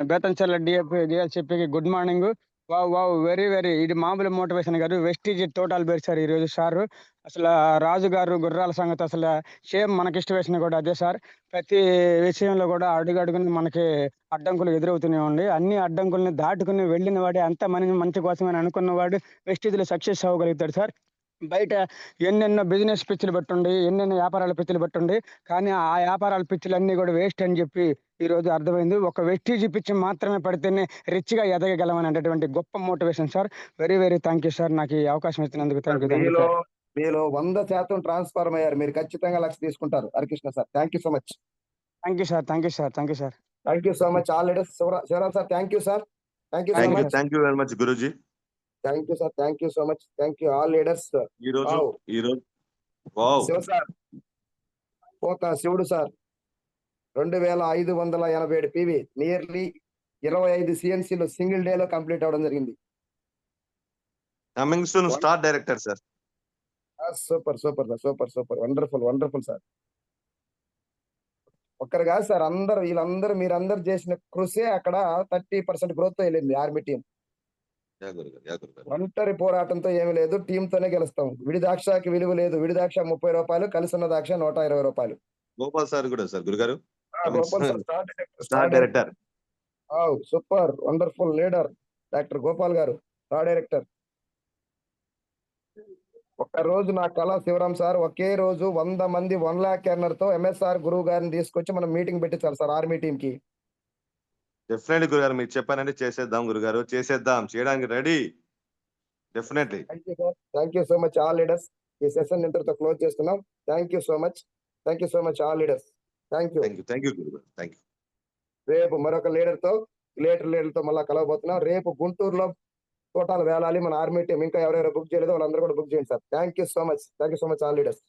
బేతంచెర్ల డిఎల్సిపికి గుడ్ మార్నింగ్. వావ్ వెరీ ఇది మామూలు మోటివేషన్ గారు. వెస్టీజ్ టోటల్ బేర్ సార్ ఈ రోజు సార్. అసలు రాజు గారు గుర్రాల సంగతి అసలు సేమ్ మనకి ఇష్టవేసిన కూడా అదే సార్. ప్రతి విషయంలో కూడా అడుగుని మనకి అడ్డంకులు ఎదురవుతూనే ఉండి, అన్ని అడ్డంకుల్ని దాటుకుని వెళ్ళిన వాడే అంత మంచి కోసమని అనుకున్నవాడు వెస్టీజ్లో సక్సెస్ అవ్వగలుగుతాడు సార్. బయట ఎన్నెన్నో బిజినెస్ పిచ్చులు పెట్టుండి, ఎన్నెన్నో వ్యాపారాల పిచ్చులు పెట్టుండి, కానీ ఆ వ్యాపారాల పిచ్చులన్నీ కూడా వేస్ట్ అని చెప్పి ఈ రోజు అర్థమైంది. ఒక వెస్టీజ్ పిచ్చి మాత్రమే పడితేనే రిచ్గా ఎదగగలమని అనేటువంటి గొప్ప motivation sir. Very thank you sir. నాకు ఈ అవకాశం ఇచ్చినందుకు థ్యాంక్ యూ సార్. మీలో 100% ట్రాన్స్ఫార్మ్ అయ్యారు. మీరు ఖచ్చితంగా 1,00,000 తీసుకుంటారు Harikrishna sir. Thank you so much. Thank you sir. Thank you so much all leaders. Sivaram sir thank you sir. Thank you so much. Thank you very much గురూజీ. Thank you sir, thank you so much. Thank you all leaders. ఈ రోజు wow Shiva sir ఒక శివుడు sir 2587 PV nearly 25 CNCలో single day లో complete అవడం జరిగింది. Coming soon star director sir. Super wonderful sir. ఒక్కరు కాదు సార్, అందరూ వీళ్ళందరూ మీరందరూ చేసిన కృషి అక్కడ 30% గ్రోత్ వెళ్ళింది ఆర్మీ టీం. యా గురుగారు, యా గురుగారు. ఒంటరి పోరాటంతో ఏమీ లేదు, టీమ్ తోనే గెలుస్తాం. విడి ద్రాక్షకి విలువ లేదు, విడి ద్రాక్ష 30 రూపాయలు, కలిసి ఉన్న ద్రాక్ష 120 రూపాయలు. గోపాల్ సార్ కూడా సార్ గురుగారు Gopal sir star director. Super wonderful leader doctor Gopal గారు, స్టార్ డైరెక్టర్. ఒక్క రోజు నా కళ శివరాం సార్, ఒకే రోజు 100 మంది 1 lakh ఎర్నర్ తో ఎంఎస్ఆర్ గురువు గారిని తీసుకొచ్చి మనం మీటింగ్ పెట్టించాలి సార్ ఆర్మీ టీం కి. డెఫినెట్లీ గురుగారు, మీరు చెప్పారంటే చేసేద్దాం గురుగారు, చేసేద్దాం, చేయడానికి ready. Definitely. Thank you so much all leaders. ఈ సెషన్ ఇంతటితో క్లోజ్ చేస్తున్నాం. Thank you so much all leaders. Thank you. Thank you గురుగారు, థ్యాంక్ యూ. రేపు మరొక లీడర్ తో మళ్ళీ కలవబోతున్నాం. రేపు గుంటూరులో తోటాలు వేలాలి మన ఆర్మీ టీం. ఇంకా ఎవరెవరు బుక్ చేయలేదో వాళ్ళందరూ కూడా బుక్ చేయండి sir. Thank you so much all leaders.